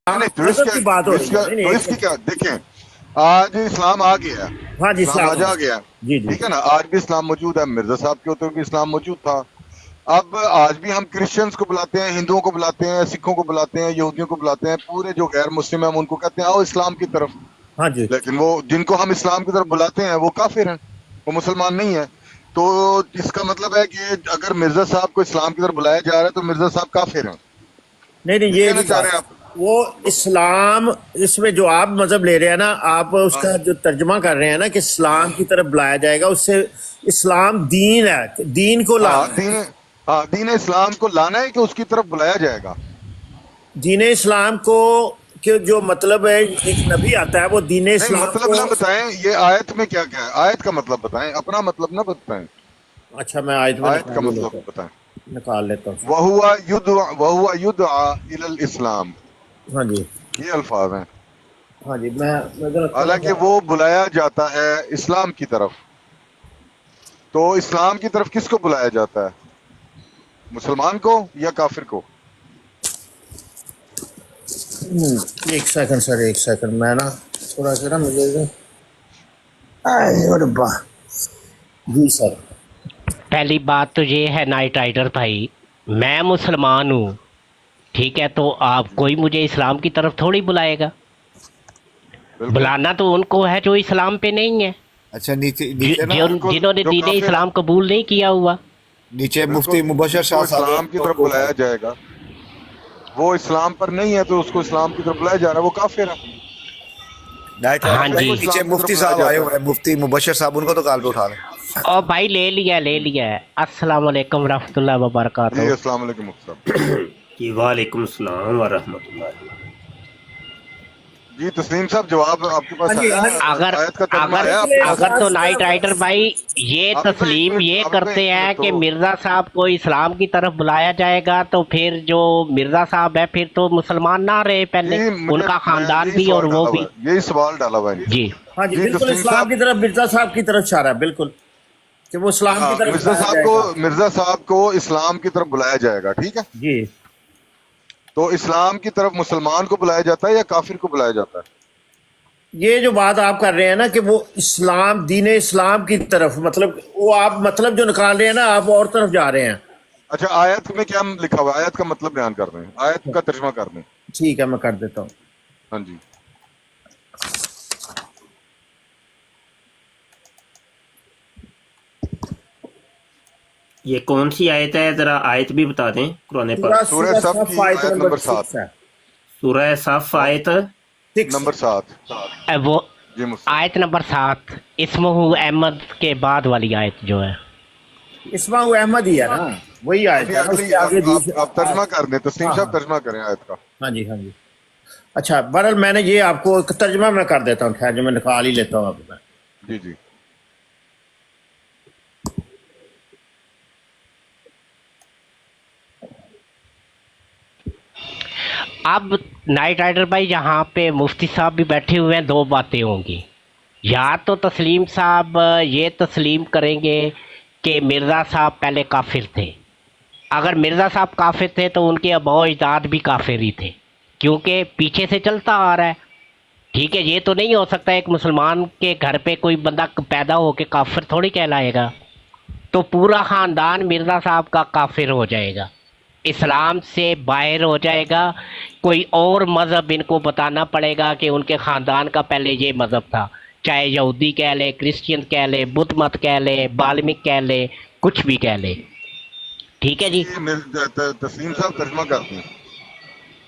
نہیں تو اس مذہب کی بات ہو کا رہی ہے. نہیں تو نہیں اس کی کیا دیکھیں، آج اسلام آ گیا ہے، ہاں جی اسلام آج اسلام. آ گیا ہے، جی جی ٹھیک ہے نا، آج بھی اسلام موجود ہے، مرزا صاحب کے ہوتے ہوئے بھی اسلام موجود تھا. اب آج بھی ہم کرسچنس کو بلاتے ہیں، ہندوؤں کو بلاتے ہیں، سکھوں کو بلاتے ہیں، یہودیوں کو بلاتے ہیں، پورے جو غیر مسلم ہیں ہم ان کو کہتے ہیں آؤ اسلام کی طرف. ہاں جی. لیکن وہ جن کو ہم اسلام کی طرف بلاتے ہیں وہ کافر ہیں، وہ مسلمان نہیں ہیں. تو اس کا مطلب ہے کہ اگر مرزا صاحب کو اسلام کی طرف بلایا جا رہا ہے تو مرزا صاحب کافر ہیں. نہیں نہیں یہ یہ کہنا نہیں چاہ بات. رہے ہیں آپ؟ وہ اسلام اس میں جو آپ مذہب لے رہے ہیں نا آپ اس ہاں کا جو ترجمہ کر رہے ہیں نا کہ اسلام کی طرف بلایا جائے گا اس سے اسلام دین ہے دین کو ہاں لانا ہے. دین، ہاں دین اسلام کو لانا ہے کہ اس کی طرف بلایا جائے گا. دین اسلام کو کہ جو مطلب ہے ایک نبی آتا ہے وہ دین نہیں اسلام مطلب کو. نہ بتائیں، یہ آیت میں کیا کیا ہے، آیت کا مطلب بتائیں، اپنا مطلب نہ بتائیں، اچھا میں آیت میں آیت کا نکال ہی مطلب لیتا بتائیں. ہوں نکال لیتا ہوں. وَهُوَ يُدْعَى إِلَى الْإِسْلام، ہاں جی. یہ الفاظ ہیں. ہاں جی میں نظر رکھتا ہوں. حالانکہ وہ بلایا جاتا ہے اسلام کی طرف. تو اسلام کی طرف کس کو بلایا جاتا ہے، مسلمان کو یا کافر کو؟ ایک سیکنڈ سر ایک سیکنڈ میں نا تھوڑا سا نا مجھے آئے ربا. جی سر. پہلی بات تو یہ ہے نائٹ رائڈر بھائی، میں مسلمان ہوں، ٹھیک ہے، تو آپ کوئی مجھے اسلام کی طرف تھوڑی بلائے گا. بالکل بلانا تو ان کو ہے جو اسلام پہ نہیں ہے، اچھا نیچے نیچے نا بالکل، جنہوں نے جو دین کافر ہیں، اسلام قبول نہیں کیا ہوا. نیچے بالکل، مفتی مبشر جس کو شاہ صاحب اسلام کی طرف کو اٹھا بلایا لیں. جائے گا وہ اسلام پر نہیں ہے تو اس کو اسلام کی طرف بلایا جا رہا ہے، وہ کافر ہے. نائٹ ہاں رائڈر کافر بھائی کو جی. نیچے اسلام کی طرف مفتی بلایا صاحب آئے جاتا ہوئے ہیں، مفتی مبشر صاحب، ان کو تو کال پہ اٹھا لیں. اور بھائی لے لیا ہے. السلام علیکم ورحمۃ اللہ ہے. وبرکاتہ. جی السلام علیکم مفتی صاحب. جی وعلیکم السلام ورحمۃ اللہ. جی تسلیم صاحب جواب آپ کے ہاں پاس جی آیا ہاں ہے، جی. اگر آیت کا ترجمہ اگر آیا آپ کے پاس؟ اگر تو نائٹ رائڈر بھائی یہ عابد بھائی ایک تسلیم منٹ، یہ عابد بھائی کرتے ایک ہیں منٹ کہ تو. مرزا صاحب کو اسلام کی طرف بلایا جائے گا تو پھر جو مرزا صاحب ہے پھر تو مسلمان نہ رہے پہلے، جی ان مجھے کا میں خاندان یہی بھی اور سوال وہ ڈالا ہوا بھی. ہے، یہی سوال ڈالا ہوا ہے ان سے. جی. ہاں جی جی بالکل تسلیم اسلام صاحب، کی طرف مرزا صاحب کی طرف اشارہ ہے بالکل کہ وہ اسلام کی ہاں طرف مرزا بلایا صاحب جائے کو، گا. مرزا صاحب کو اسلام کی طرف بلایا جائے گا، ٹھیک ہے. جی. تو اسلام کی طرف مسلمان کو بلایا جاتا ہے یا کافر کو بلایا جاتا ہے؟ یہ جو بات آپ کر رہے ہیں نا کہ وہ اسلام دین اسلام کی طرف مطلب وہ آپ مطلب جو نکال رہے ہیں نا آپ اور طرف جا رہے ہیں. اچھا آیت میں کیا لکھا ہوا ہے، آیت کا مطلب بیان کر دیں، آیت کا ترجمہ کر دیں. ٹھیک ہے میں کر دیتا ہوں. ہاں جی. یہ کون سی آیت ہے، ذرا آیت بھی بتا دیں قرآن پاک. سورہ سورہ صف صف کی آیت آیت نمبر نمبر 7. 6 ہے. سورہ صف آیت نمبر 7. وہ جی مفتی آیت نمبر 7 اسمہ احمد کے بعد والی آیت جو ہے. اسماء احمد ہی ہے نا وہی آیت نہیں، ہے نا اس اگلی کے آگے آپ ترجمہ کر دیں، تسلیم ہاں صاحب ہاں ترجمہ کریں آیت کا. ہاں جی ہاں جی. اچھا بہرحال میں نے یہ آپ کو ایک ترجمہ میں کر دیتا ہوں، خیر جو میں نکال ہی لیتا ہوں اب میں. جی جی. اب نائٹ رائڈر بھائی یہاں پہ مفتی صاحب بھی بیٹھے ہوئے ہیں، دو باتیں ہوں گی. یا تو تسلیم صاحب یہ تسلیم کریں گے کہ مرزا صاحب پہلے کافر تھے. اگر مرزا صاحب کافر تھے تو ان کے آباء و اجداد بھی کافر ہی تھے، کیونکہ پیچھے سے چلتا آ رہا ہے. ٹھیک ہے، یہ تو نہیں ہو سکتا ایک مسلمان کے گھر پہ کوئی بندہ پیدا ہو کے کافر تھوڑی کہلائے گا. تو پورا خاندان مرزا صاحب کا کافر ہو جائے گا، اسلام سے باہر ہو جائے گا. کوئی اور مذہب ان کو بتانا پڑے گا کہ ان کے خاندان کا پہلے یہ مذہب تھا، چاہے یہودی کہہ لے، کرسچین کہہ لے، بدھ مت کہہ لے، بالمک کہہ لے، کچھ بھی کہہ لے. ٹھیک ہے جی. تسلیم صاحب ترجمہ کرتے ہیں.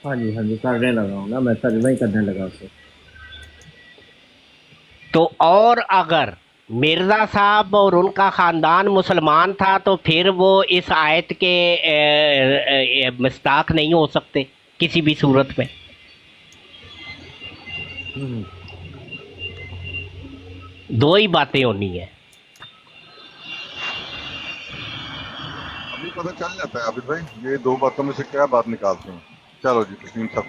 ہاں جی ہاں جی کرنے لگا ہوں نا میں ترجمہ ہی کرنے لگا اسے. تو اور اگر مرزا صاحب اور ان کا خاندان مسلمان تھا تو پھر وہ اس آیت کے مستاق نہیں ہو سکتے کسی بھی صورت میں. دو ہی باتیں ہونی ہیں. ابھی پتہ چل جاتا ہے عابد بھائی، یہ دو باتوں میں سے کیا بات نکالتے ہیں. چلو جی تسلیم صاحب،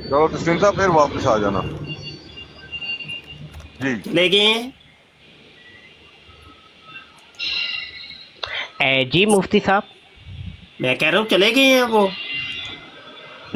چلو تسلیم صاحب پھر واپس آ جانا. جی چلے گئے ہیں. جی مفتی صاحب. میں کہہ رہا ہوں چلے گئے ہیں وہ.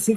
6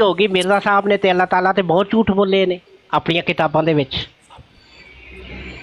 ਹੋਗੀ। ਮਿਰਜ਼ਾ ਸਾਹਿਬ ਨੇ ਤੇ ਅੱਲਾਹ ਤਾਲਾ ਤੇ ਬਹੁਤ ਝੂਠ ਬੋਲੇ ਨੇ ਆਪਣੀਆਂ ਕਿਤਾਬਾਂ ਦੇ ਵਿੱਚ।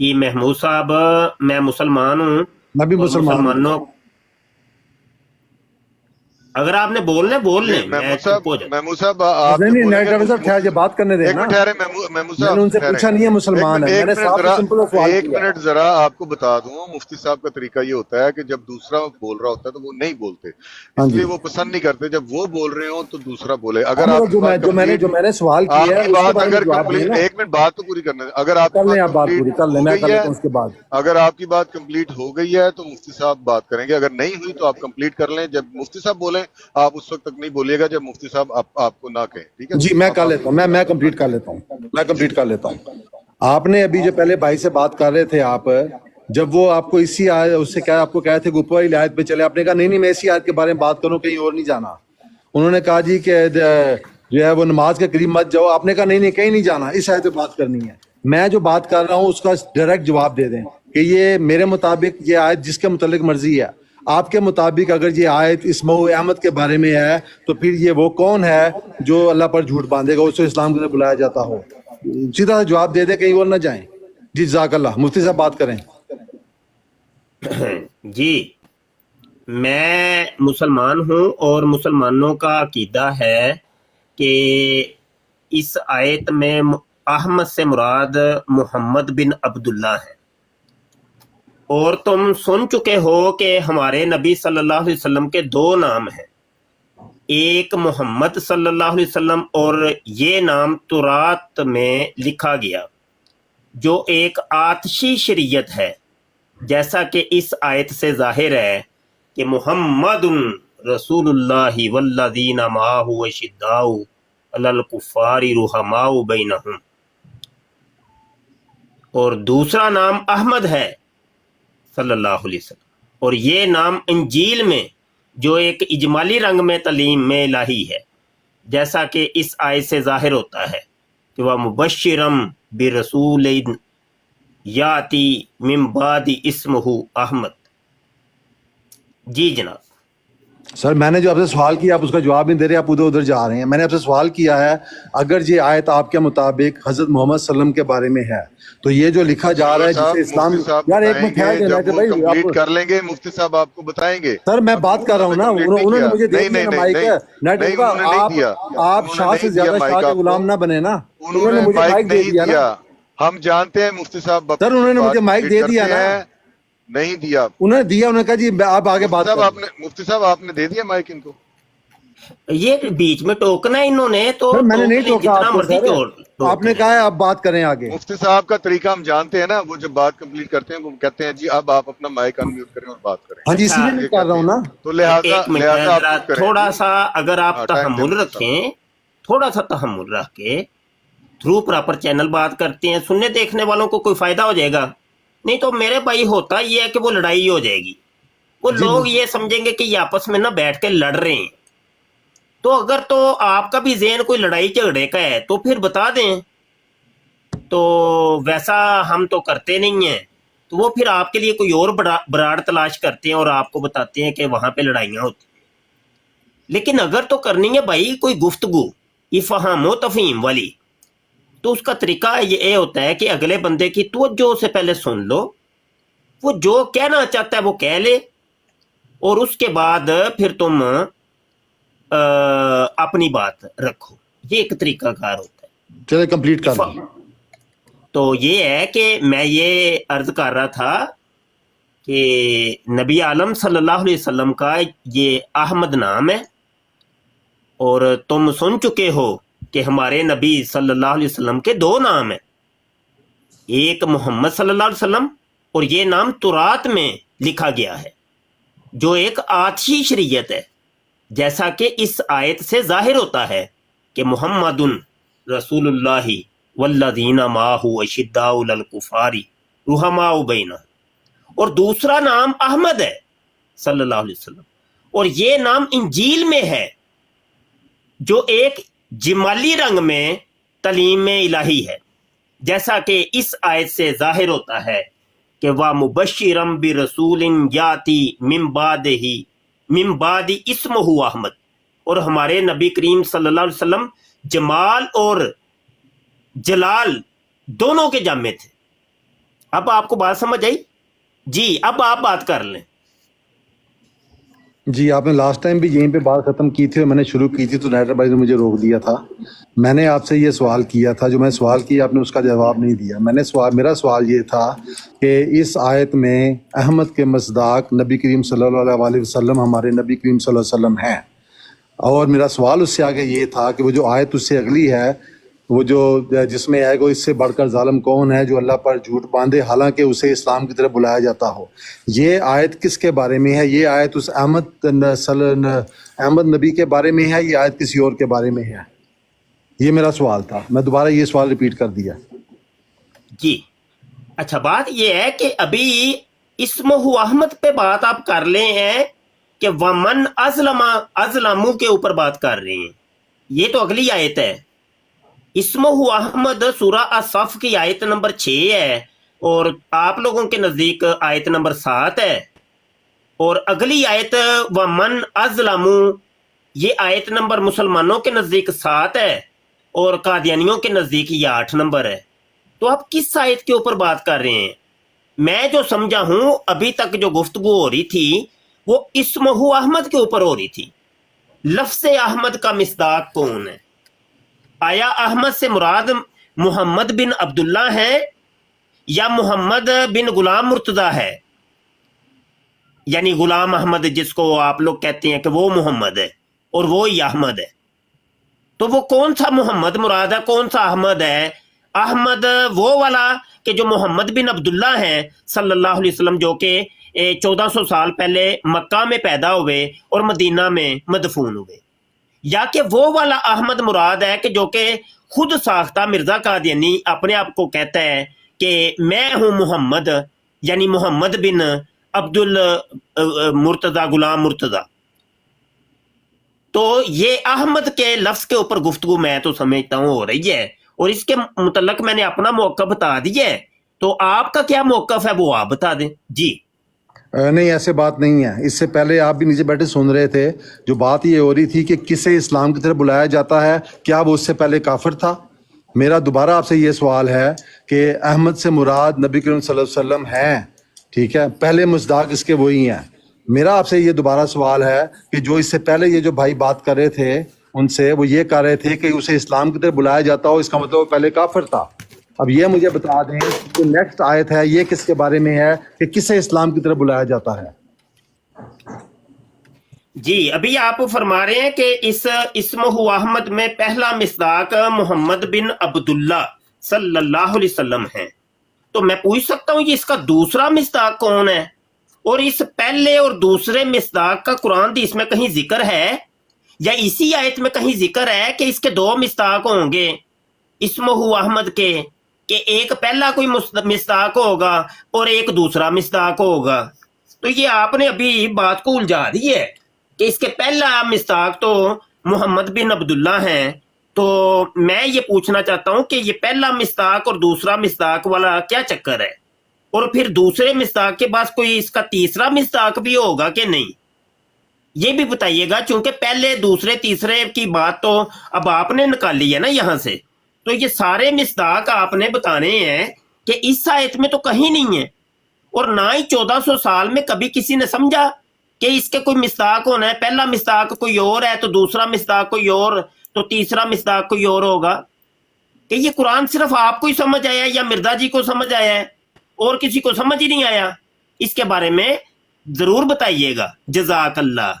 کہ محمود صاحب میں مسلمان ہوں میں بھی اور مسلمان ہوں۔ مسلمانوں اگر آپ نے بولنا بول لیں، میں محمود چپ ہو جاتا محمود صاحب آپ نہیں جو نہیں بولیں نائٹ گے ڈرائیور صاحب ٹھہر بات کرنے دیں ایک نا، منٹ ٹھہرے محمود میں نے صاحب ان سے ٹھہرے پوچھا نہیں ہے مسلمان ہے، میں نے صاف ذرا سمپل سوال ایک کیا۔ منٹ ذرا آپ کو بتا دوں، مفتی صاحب کا طریقہ یہ ہوتا ہے کہ جب دوسرا بول رہا ہوتا ہے تو وہ نہیں بولتے، ہاں اس جی، لیے وہ پسند نہیں کرتے جب وہ بول رہے ہوں تو دوسرا بولے۔ اگر ہم آپ کی بات جو میں نے سوال آپ کیا ہے کی اس کے بات بارے میں اگر جواب دیں نا، ایک منٹ بات تو پوری کرنے دیں۔ اگر آپ کی کر لیں بات آپ بات کمپلیٹ پوری کر لیں، ہو میں کر گئی ہے، لیتا ہوں اس کے بعد۔ اگر آپ کی بات کمپلیٹ ہو گئی ہے تو مفتی صاحب بات کریں گے، اگر نہیں ہوئی تو آپ کمپلیٹ کر لیں۔ جب مفتی صاحب بولیں آپ اس وقت تک نہیں بولیے گا جب مفتی صاحب آپ کو نہ کہیں، ٹھیک ہے؟ جی میں اب کر آپ لیتا ہوں، میں کمپلیٹ کر لیتا ہوں، میں جی کمپلیٹ کر لیتا ہوں۔ آپ نے ابھی جو پہلے بھائی سے بات کر رہے تھے، آپ جب وہ آپ کو اسی آیت اس سے کیا آپ کو کہے تھے کہ اوپر والی آیت پہ چلے، آپ نے کہا نہیں میں اسی آیت کے بارے میں بات کروں، کہیں اور نہیں جانا۔ انہوں نے کہا جی کہ جو ہے وہ نماز کے قریب مت جاؤ، آپ نے کہا نہیں کہیں نہیں جانا، اس آیت پہ بات کرنی ہے۔ میں جو بات کر رہا ہوں اس کا ڈائریکٹ جواب دے دیں کہ یہ میرے مطابق یہ آیت جس کے متعلق مرضی ہے، آپ کے مطابق اگر یہ آیت اسماء احمد کے بارے میں ہے تو پھر یہ وہ کون ہے جو اللہ پر جھوٹ باندھے گا، اسے اسلام کے لیے بلایا جاتا ہو؟ سیدھا سا جواب دے دیں، کہیں اور نہ جائیں۔ جی جزاک اللہ، مفتی صاحب بات کریں۔ جی میں مسلمان ہوں اور مسلمانوں کا عقیدہ ہے کہ اس آیت میں احمد سے مراد محمد بن عبداللہ ہے، اور تم سن چکے ہو کہ ہمارے نبی صلی اللہ علیہ وسلم کے دو نام ہیں، ایک محمد صلی اللہ علیہ وسلم، اور یہ نام تورات میں لکھا گیا جو ایک آتشی شریعت ہے، جیسا کہ اس آیت سے ظاہر ہے کہ محمد رسول اللہ والذین معہ اشداء علی الکفار رحماء بینہم، اور دوسرا نام احمد ہے صلی اللہ علیہ وسلم، اور یہ نام انجیل میں جو ایک اجمالی رنگ میں تعلیم میں الہی ہے، جیسا کہ اس آیت سے ظاہر ہوتا ہے کہ وہ مبشرم برسول یاتی من بعد اسمہ احمد۔ جی جناب۔ سر میں نے جو آپ سے سوال کیا آپ اس کا جواب نہیں دے رہے، آپ ادھر جا رہے ہیں۔ میں نے آپ سے سوال کیا ہے اگر یہ آیت آپ کے مطابق حضرت محمد صلی اللہ علیہ وسلم کے بارے میں ہے تو یہ جو لکھا جا رہا ہے جسے اسلام، مفتی صاحب یار ایک بتائیں منٹ ٹھہر گے، جائیں جب وہ بھائی، کمپلیٹ آپ کر لیں گے مفتی صاحب آپ کو بتائیں گے۔ سر میں ابھی بات کر رہا ہوں نا، کمپلیٹ نہیں انہوں نے کیا۔ مجھے دے دیا نا مائک، نہیں انہوں نے نہیں دیا، آپ انہوں نے شاہ سے نہیں دیا زیادہ مائک شاہ کے آپ کو، غلام نہ بنے نا، انہوں نے مجھے مائک مائک دے نہیں دیا نا دیا۔ ہم جانتے ہیں مفتی صاحب سر، انہوں نے بات مجھے مائک کمپلیٹ دے دیا کرتے نا، ہیں، نہیں دیا۔ انہوں نے دیا، انہوں نے کہا جی آپ آگے مفتی بات صاحب کریں۔ مفتی صاحب آپ نے دے دیا مائک ان کو؟ یہ بیچ میں ٹوکنا ہے انہوں نے، تو سر میں نے ٹوک نہیں لیں ٹوکا جتنا آپ کو، مرضی سر ٹوک آپ نے لیں۔ کہا ہے آپ بات کریں آگے۔ مفتی صاحب کا طریقہ ہم جانتے ہیں نا، وہ جب بات کمپلیٹ کرتے ہیں وہ کہتے ہیں جی اب آپ اپنا مائک ان میوٹ کریں اور بات کریں، ہاں جی اسی اچھا لیے میں یہ کر رہا کہتے ہوں ہیں، نا۔ تو لہٰذا ایک منٹ آپ ذرا خود کریں تھوڑا جی۔ سا اگر آپ ٹائم دیں تحمل مفتی صاحب۔ رکھیں، تھوڑا سا تحمل رکھ کے تھرو پراپر چینل بات کرتے ہیں، سننے دیکھنے والوں کو کوئی فائدہ ہو جائے گا، نہیں تو میرے بھائی ہوتا یہ ہے کہ وہ لڑائی ہو جائے گی، وہ جی لوگ یہ سمجھیں گے کہ یہ آپس میں نہ بیٹھ کے لڑ رہے ہیں۔ تو اگر تو آپ کا بھی ذہن کوئی لڑائی جھگڑے کا ہے تو پھر بتا دیں، تو ویسا ہم تو کرتے نہیں ہیں، تو وہ پھر آپ کے لیے کوئی اور براڑ تلاش کرتے ہیں اور آپ کو بتاتے ہیں کہ وہاں پہ لڑائیاں ہوتی ہیں۔ لیکن اگر تو کرنی ہے بھائی کوئی گفتگو افہام و تفہیم والی، تو اس کا طریقہ یہ ہوتا ہے کہ اگلے بندے کی توجہ سے پہلے سن لو، وہ جو کہنا چاہتا ہے وہ کہہ لے، اور اس کے بعد پھر تم اپنی بات رکھو۔ یہ ایک طریقہ کار ہوتا ہے۔ چلے کمپلیٹ کر لیں۔ تو یہ ہے کہ میں یہ عرض کر رہا تھا کہ نبی عالم صلی اللہ علیہ وسلم کا یہ احمد نام ہے، اور تم سن چکے ہو کہ ہمارے نبی صلی اللہ علیہ وسلم کے دو نام ہیں، ایک محمد صلی اللہ علیہ وسلم، اور یہ نام تورات میں لکھا گیا ہے جو ایک آتشی شریعت ہے، جیسا کہ اس آیت سے ظاہر ہوتا ہے کہ محمد رسول اللہ والذین معہ اشداء علی الکفار رحماء بینہم، اور دوسرا نام احمد ہے صلی اللہ علیہ وسلم، اور یہ نام انجیل میں ہے جو ایک جمالی رنگ میں تعلیم میں الہی ہے، جیسا کہ اس آیت سے ظاہر ہوتا ہے کہ وہ مبشرم برسول یاتی من بعد اسمہ احمد، اور ہمارے نبی کریم صلی اللہ علیہ وسلم جمال اور جلال دونوں کے جامع تھے، اب آپ کو بات سمجھ آئی؟ جی اب آپ بات کر لیں. جی آپ نے لاسٹ ٹائم بھی یہیں پہ بات ختم کی تھی اور میں نے شروع کی تھی تو نائٹر بھائی نے مجھے روک دیا تھا. میں نے آپ سے یہ سوال کیا تھا, جو میں سوال کیا آپ نے اس کا جواب نہیں دیا. میرا سوال یہ تھا کہ اس آیت میں احمد کے مصداق نبی کریم صلی اللہ علیہ وسلم ہمارے نبی کریم صلی اللہ علیہ وسلم ہیں, اور میرا سوال اس سے آگے یہ تھا کہ وہ جو آیت اس سے اگلی ہے, وہ جو جس میں ہے کہ اس سے بڑھ کر ظالم کون ہے جو اللہ پر جھوٹ باندھے حالانکہ اسے اسلام کی طرف بلایا جاتا ہو, یہ آیت کس کے بارے میں ہے؟ یہ آیت اس احمد نبی کے بارے میں ہے, یہ آیت کسی اور کے بارے میں ہے؟ یہ میرا سوال تھا, میں دوبارہ یہ سوال ریپیٹ کر دیا. جی اچھا, بات یہ ہے کہ ابھی اسمہ احمد پہ بات آپ کر لے ہیں کہ ومن ازلمو کے اوپر بات کر رہے ہیں. یہ تو اگلی آیت ہے. اسمہ احمد سورہ الصف کی آیت نمبر 6 ہے, اور آپ لوگوں کے نزدیک آیت نمبر 7 ہے, اور اگلی آیت ومن ازلمو یہ آیت نمبر مسلمانوں کے نزدیک 7 ہے اور قادیانیوں کے نزدیک یہ 8 نمبر ہے. تو آپ کس آیت کے اوپر بات کر رہے ہیں؟ میں جو سمجھا ہوں ابھی تک جو گفتگو ہو رہی تھی وہ اسمہ احمد کے اوپر ہو رہی تھی. لفظ احمد کا مصداق کون ہے؟ آیا احمد سے مراد محمد بن عبداللہ ہے یا محمد بن غلام مرتضیٰ ہے؟ یعنی غلام احمد جس کو آپ لوگ کہتے ہیں کہ وہ محمد ہے اور وہ ہی احمد ہے. تو وہ کون سا محمد مراد ہے, کون سا احمد ہے؟ احمد وہ والا کہ جو محمد بن عبداللہ ہیں صلی اللہ علیہ وسلم, جو کہ 1400 سال پہلے مکہ میں پیدا ہوئے اور مدینہ میں مدفون ہوئے, یا کہ وہ والا احمد مراد ہے کہ جو کہ خود ساختہ مرزا قادیانی اپنے آپ کو کہتا ہے کہ میں ہوں محمد, یعنی محمد بن عبد المرتضیٰ غلام مرتضیٰ. تو یہ احمد کے لفظ کے اوپر گفتگو میں تو سمجھتا ہوں ہو رہی ہے, اور اس کے متعلق میں نے اپنا موقف بتا دیا ہے. تو آپ کا کیا موقف ہے وہ آپ بتا دیں. جی نہیں, ایسے بات نہیں ہے. اس سے پہلے آپ بھی نیچے بیٹھے سن رہے تھے, جو بات یہ ہو رہی تھی کہ کسے اسلام کی طرف بلایا جاتا ہے, کیا وہ اس سے پہلے کافر تھا؟ میرا دوبارہ آپ سے یہ سوال ہے کہ احمد سے مراد نبی کریم صلی اللہ علیہ وسلم ہیں, ٹھیک ہے, پہلے مصداق اس کے وہی ہیں. میرا آپ سے یہ دوبارہ سوال ہے کہ جو اس سے پہلے یہ جو بھائی بات کر رہے تھے ان سے, وہ یہ کہہ رہے تھے کہ اسے اسلام کی طرف بلایا جاتا ہو, اس کا مطلب وہ پہلے کافر تھا. اب یہ مجھے بتا دیں کہ نیکسٹ آیت ہے یہ کس کے بارے میں ہے کہ کسے اسلام کی طرف بلایا جاتا ہے؟ جی ابھی آپ فرما رہے ہیں کہ اس اسمہ احمد میں پہلا مصداق محمد بن عبداللہ صلی اللہ علیہ وسلم ہے. تو میں پوچھ سکتا ہوں یہ اس کا دوسرا مصداق کون ہے؟ اور اس پہلے اور دوسرے مصداق کا قرآن حدیث میں کہیں ذکر ہے یا اسی آیت میں کہیں ذکر ہے کہ اس کے 2 مصداق ہوں گے اسمہ احمد کے, کہ ایک پہلا کوئی مصداق ہوگا اور ایک دوسرا مصداق ہوگا؟ تو یہ آپ نے ابھی بات کو الجھا دی ہے کہ اس کے پہلا مصداق تو محمد بن عبداللہ ہیں. تو میں یہ پوچھنا چاہتا ہوں کہ یہ پہلا مصداق اور دوسرا مصداق والا کیا چکر ہے, اور پھر دوسرے مصداق کے پاس کوئی اس کا تیسرا مصداق بھی ہوگا کہ نہیں؟ یہ بھی بتائیے گا, چونکہ پہلے دوسرے تیسرے کی بات تو اب آپ نے نکالی ہے نا یہاں سے. تو یہ سارے مصداق آپ نے بتانے ہیں کہ اس آیت میں تو کہیں نہیں ہے, اور نہ ہی 1400 سال میں کبھی کسی نے سمجھا کہ اس کے کوئی مصداق ہونا ہے. پہلا مصداق کوئی اور ہے تو دوسرا مصداق کوئی اور, تو تیسرا مصداق کوئی اور ہوگا. کہ یہ قرآن صرف آپ کو ہی سمجھ آیا یا مرزا جی کو سمجھ آیا ہے اور کسی کو سمجھ ہی نہیں آیا؟ اس کے بارے میں ضرور بتائیے گا. جزاک اللہ.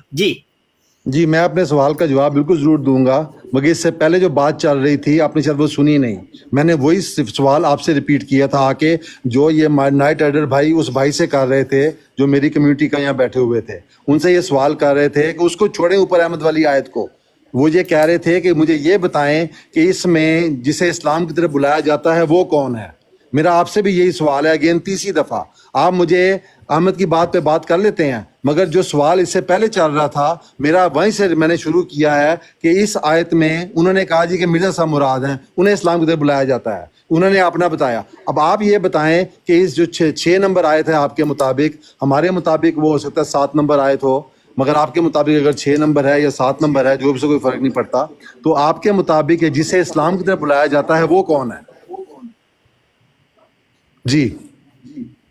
جی میں اپنے سوال کا جواب بالکل ضرور دوں گا, مگر اس سے پہلے جو بات چل رہی تھی آپ نے شاید وہ سنی نہیں. میں نے وہی سوال آپ سے ریپیٹ کیا تھا آ کے, جو یہ نائٹ رائڈر بھائی اس بھائی سے کر رہے تھے جو میری کمیونٹی کا یہاں بیٹھے ہوئے تھے, ان سے یہ سوال کر رہے تھے کہ اس کو چھوڑیں اوپر احمد والی آیت کو. وہ یہ کہہ رہے تھے کہ مجھے یہ بتائیں کہ اس میں جسے اسلام کی طرف بلایا جاتا ہے وہ کون ہے. میرا آپ سے بھی یہی سوال ہے, اگین تیسری دفعہ آپ مجھے احمد کی بات پہ بات کر لیتے ہیں, مگر جو سوال اس سے پہلے چل رہا تھا میرا وہیں سے میں نے شروع کیا ہے کہ اس آیت میں انہوں نے کہا جی کہ مرزا صاحب مراد ہیں, انہیں اسلام کی طرف بلایا جاتا ہے, انہوں نے اپنا بتایا. اب آپ یہ بتائیں کہ اس جو 6 نمبر آیت ہے آپ کے مطابق, ہمارے مطابق وہ ہو سکتا ہے 7 نمبر آیت ہو, مگر آپ کے مطابق اگر 6 نمبر ہے یا 7 نمبر ہے, جو بھی سے کوئی فرق نہیں پڑتا, تو آپ کے مطابق جسے اسلام کی طرف بلایا جاتا ہے وہ کون ہے؟ جی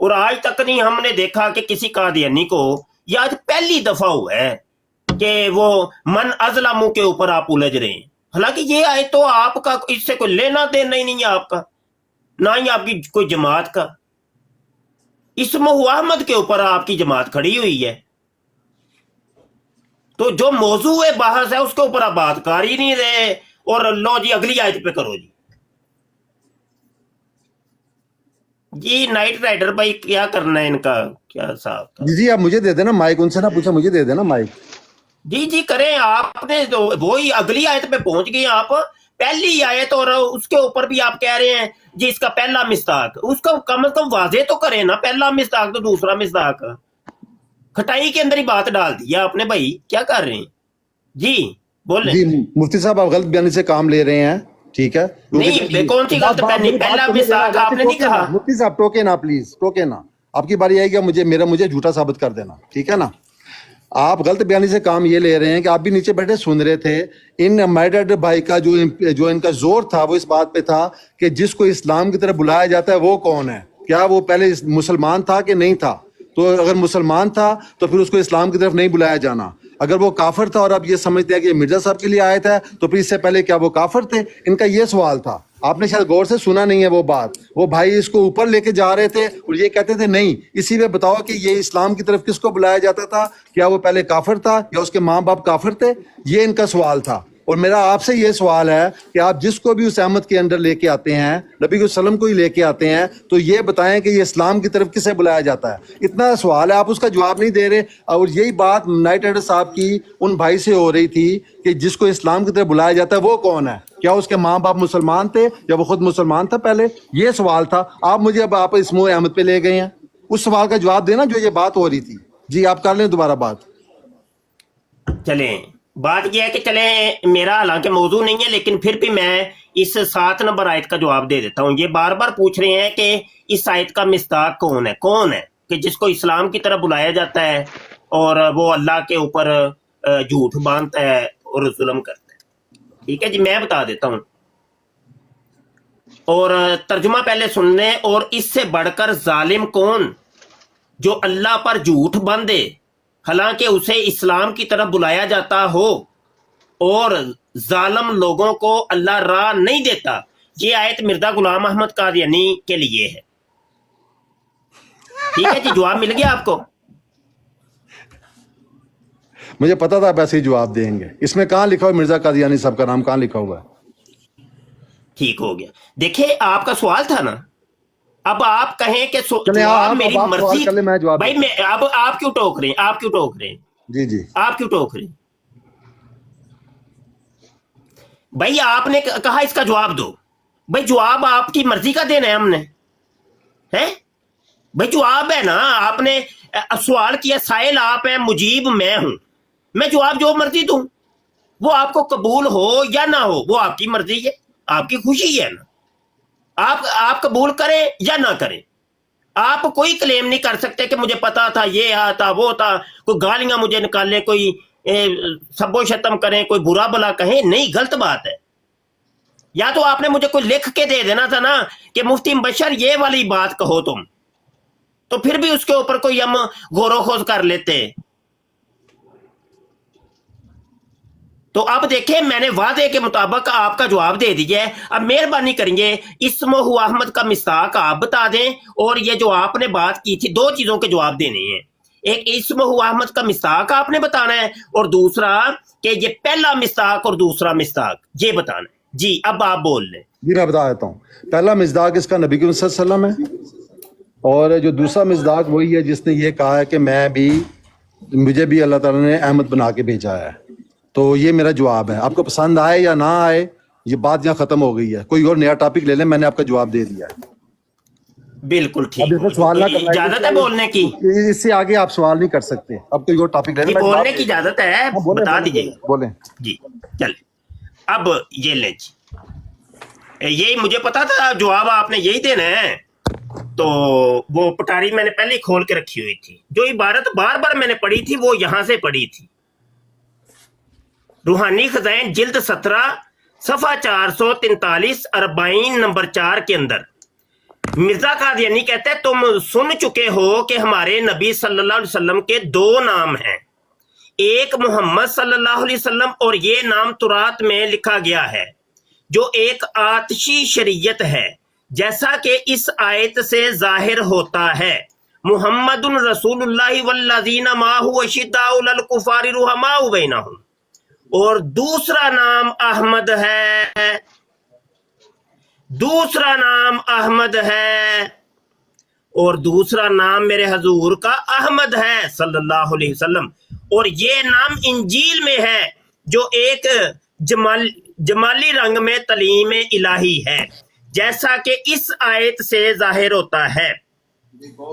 اور آج تک نہیں ہم نے دیکھا کہ کسی قادیانی کو، یہ آج پہلی دفعہ ہوا ہے کہ وہ من ازلم کے اوپر آپ الجھ رہے ہیں، حالانکہ یہ آئے تو آپ کا اس سے کوئی لینا دینا ہی نہیں ہے، آپ کا نہ ہی آپ کی کوئی جماعت کا. اسمہ احمد کے اوپر آپ کی جماعت کھڑی ہوئی ہے، تو جو موضوع بحث ہے اس کے اوپر آپ بات کر ہی نہیں رہے، اور لو جی اگلی آیت پہ کرو. جی نائٹ رائڈر بھائی کیا کرنا ہے ان کا، کیا صاحب تھا؟ جی آپ مجھے دے دینا مائک، ان سے نہ پوچھا، مجھے دے دینا مائک. جی کریں آپ نے، وہی اگلی آیت پہ پہنچ گئے آپ، پہلی آیت، اور اس کے اوپر بھی آپ کہہ رہے ہیں جی اس کا پہلا مصداق، اس کا کم از کم واضح تو کریں نا، پہلا مصداق تو دوسرا مصداق، کھٹائی کے اندر ہی بات ڈال دیا آپ نے. بھائی کیا کر رہے ہیں جی، بولیں. جی مفتی صاحب آپ غلط بیانی سے کام لے رہے ہیں، ٹھیک ہے؟ نہیں کون سی غلط پہنی، پہلا مصداق آپ نے نہیں کہا. مفتی صاحب ٹوکے نا پلیز، ٹوکے نا، آپ کی باری آئے گی مجھے جھوٹا ثابت کر دینا، ٹھیک ہے نا؟ آپ غلط بیانی سے کام یہ لے رہے ہیں کہ آپ بھی نیچے بیٹھے سن رہے تھے. ان میڈڈ بھائی کا جو ان کا زور تھا وہ اس بات پہ تھا کہ جس کو اسلام کی طرف بلایا جاتا ہے وہ کون ہے، کیا وہ پہلے مسلمان تھا کہ نہیں تھا؟ تو اگر مسلمان تھا تو پھر اس کو اسلام کی طرف نہیں بلایا جانا، اگر وہ کافر تھا اور آپ یہ سمجھتے ہیں کہ یہ مرزا صاحب کے لیے آیت ہے تو پھر اس سے پہلے کیا وہ کافر تھے؟ ان کا یہ سوال تھا. آپ نے شاید غور سے سنا نہیں ہے وہ بات. وہ بھائی اس کو اوپر لے کے جا رہے تھے اور یہ کہتے تھے نہیں، اسی میں بتاؤ کہ یہ اسلام کی طرف کس کو بلایا جاتا تھا، کیا وہ پہلے کافر تھا یا اس کے ماں باپ کافر تھے؟ یہ ان کا سوال تھا. اور میرا آپ سے یہ سوال ہے کہ آپ جس کو بھی اس احمد کے اندر لے کے آتے ہیں، نبی کے وسلم کو ہی لے کے آتے ہیں، تو یہ بتائیں کہ یہ اسلام کی طرف کسے بلایا جاتا ہے. اتنا سوال ہے، آپ اس کا جواب نہیں دے رہے. اور یہی بات نائٹ رائڈر صاحب کی ان بھائی سے ہو رہی تھی کہ جس کو اسلام کی طرف بلایا جاتا ہے وہ کون ہے، کیا اس کے ماں باپ مسلمان تھے یا وہ خود مسلمان تھا پہلے؟ یہ سوال تھا. آپ مجھے اب آپ اسمو احمد پہ لے گئے ہیں، اس سوال کا جواب دینا جو یہ بات ہو رہی تھی. جی آپ کر لیں دوبارہ بات. چلیں بات یہ ہے کہ چلیں میرا حالانکہ موضوع نہیں ہے، لیکن پھر بھی میں اس 7 نمبر آیت کا جواب دے دیتا ہوں. یہ بار بار پوچھ رہے ہیں کہ اس آیت کا مصداق کون ہے کہ جس کو اسلام کی طرف بلایا جاتا ہے اور وہ اللہ کے اوپر جھوٹ باندھتا ہے اور ظلم کرتا ہے. ٹھیک ہے جی، میں بتا دیتا ہوں، اور ترجمہ پہلے سن لیں. اور اس سے بڑھ کر ظالم کون، جو اللہ پر جھوٹ باندھے حالانکہ اسے اسلام کی طرف بلایا جاتا ہو، اور ظالم لوگوں کو اللہ راہ نہیں دیتا. یہ آیت مرزا غلام احمد قادیانی کے لیے ہے. ٹھیک ہے جی، جواب مل گیا آپ کو؟ مجھے پتا تھا آپ ایسے ہی جواب دیں گے. اس میں کہاں لکھا ہوا مرزا قادیانی صاحب کا نام، کہاں لکھا ہوا ہے؟ ٹھیک ہو گیا. دیکھیں آپ کا سوال تھا نا، اب آپ کہیں کہ چلیں جواب آپ میری سوال مرضی. کر لیں، میں جواب بھائی میں اب آپ کیوں ٹوک رہے ہیں؟ جی جی آپ کیوں ٹوک رہے ہیں؟ بھائی آپ نے کہا اس کا جواب دو. بھائی جواب آپ کی مرضی کا دینا ہے ہم نے، ہے بھائی جواب ہے نا. آپ نے سوال کیا، سائل آپ ہیں، مجیب میں ہوں، میں جواب جو مرضی دوں، وہ آپ کو قبول ہو یا نہ ہو وہ آپ کی مرضی ہے، آپ کی خوشی ہے نا. آپ قبول کریں یا نہ کریں. آپ کوئی کلیم نہیں کر سکتے کہ مجھے پتا تھا، یہ تھا، وہ تھا، کوئی گالیاں مجھے نکالیں، کوئی سب و شتم کریں، کوئی برا بلا کہیں. نہیں، غلط بات ہے. یا تو آپ نے مجھے کوئی لکھ کے دے دینا تھا نا کہ مفتی مبشر یہ والی بات کہو تم، تو پھر بھی اس کے اوپر کوئی ہم غور و خوض کر لیتے. تو اب دیکھیں میں نے وعدے کے مطابق آپ کا جواب دے دیا ہے. اب مہربانی کریں گے اسمہ احمد کا مصداق آپ بتا دیں، اور یہ جو آپ نے بات کی تھی 2 چیزوں کے جواب دینے ہیں. ایک اسمہ احمد کا مصداق آپ نے بتانا ہے، اور دوسرا کہ یہ پہلا مصداق اور دوسرا مصداق یہ بتانا ہے. جی اب آپ بول لیں. جی میں بتا دیتا ہوں. پہلا مصداق اس کا نبی کریم صلی اللہ علیہ وسلم ہے، اور جو دوسرا مصداق وہی ہے جس نے یہ کہا ہے کہ مجھے بھی اللہ تعالیٰ نے احمد بنا کے بھیجا ہے. تو یہ میرا جواب ہے. آپ کو پسند آئے یا نہ آئے یہ بات یہاں ختم ہو گئی ہے. کوئی اور نیا ٹاپک لے لیں، میں نے آپ کا جواب دے دیا ہے. بالکل ٹھیک. سوال نہ کرنا، اجازت ہے بولنے کی؟ اس سے آگے آپ سوال نہیں کر سکتے. اب کوئی اور ٹاپک لے لیں. بولنے کی اجازت ہے، بتا دیجیے. بولیں جی چل. اب یہ لیں جی، یہی مجھے پتا تھا جواب آپ نے یہی دینا ہے. تو وہ پٹاری میں نے پہلے ہی کھول کے رکھی ہوئی تھی. جو عبارت بار بار میں نے پڑھی تھی وہ یہاں سے پڑھی تھی. روحانی خزائن جلد 17 صفحہ 443 40 نمبر 4 کے اندر مرزا قادیانی کہتے ہیں تم سن چکے ہو کہ ہمارے نبی صلی اللہ علیہ وسلم کے 2 نام ہیں، ایک محمد صلی اللہ علیہ وسلم اور یہ نام تورات میں لکھا گیا ہے جو ایک آتشی شریعت ہے، جیسا کہ اس آیت سے ظاہر ہوتا ہے، محمد رسول اللہ والذین معہ اشداء علی الکفار رحماء بینہم۔ اور دوسرا نام احمد ہے، دوسرا نام احمد ہے، اور دوسرا نام میرے حضور کا احمد ہے صلی اللہ علیہ وسلم، اور یہ نام انجیل میں ہے جو ایک جمالی رنگ میں تعلیم الہی ہے، جیسا کہ اس آیت سے ظاہر ہوتا ہے،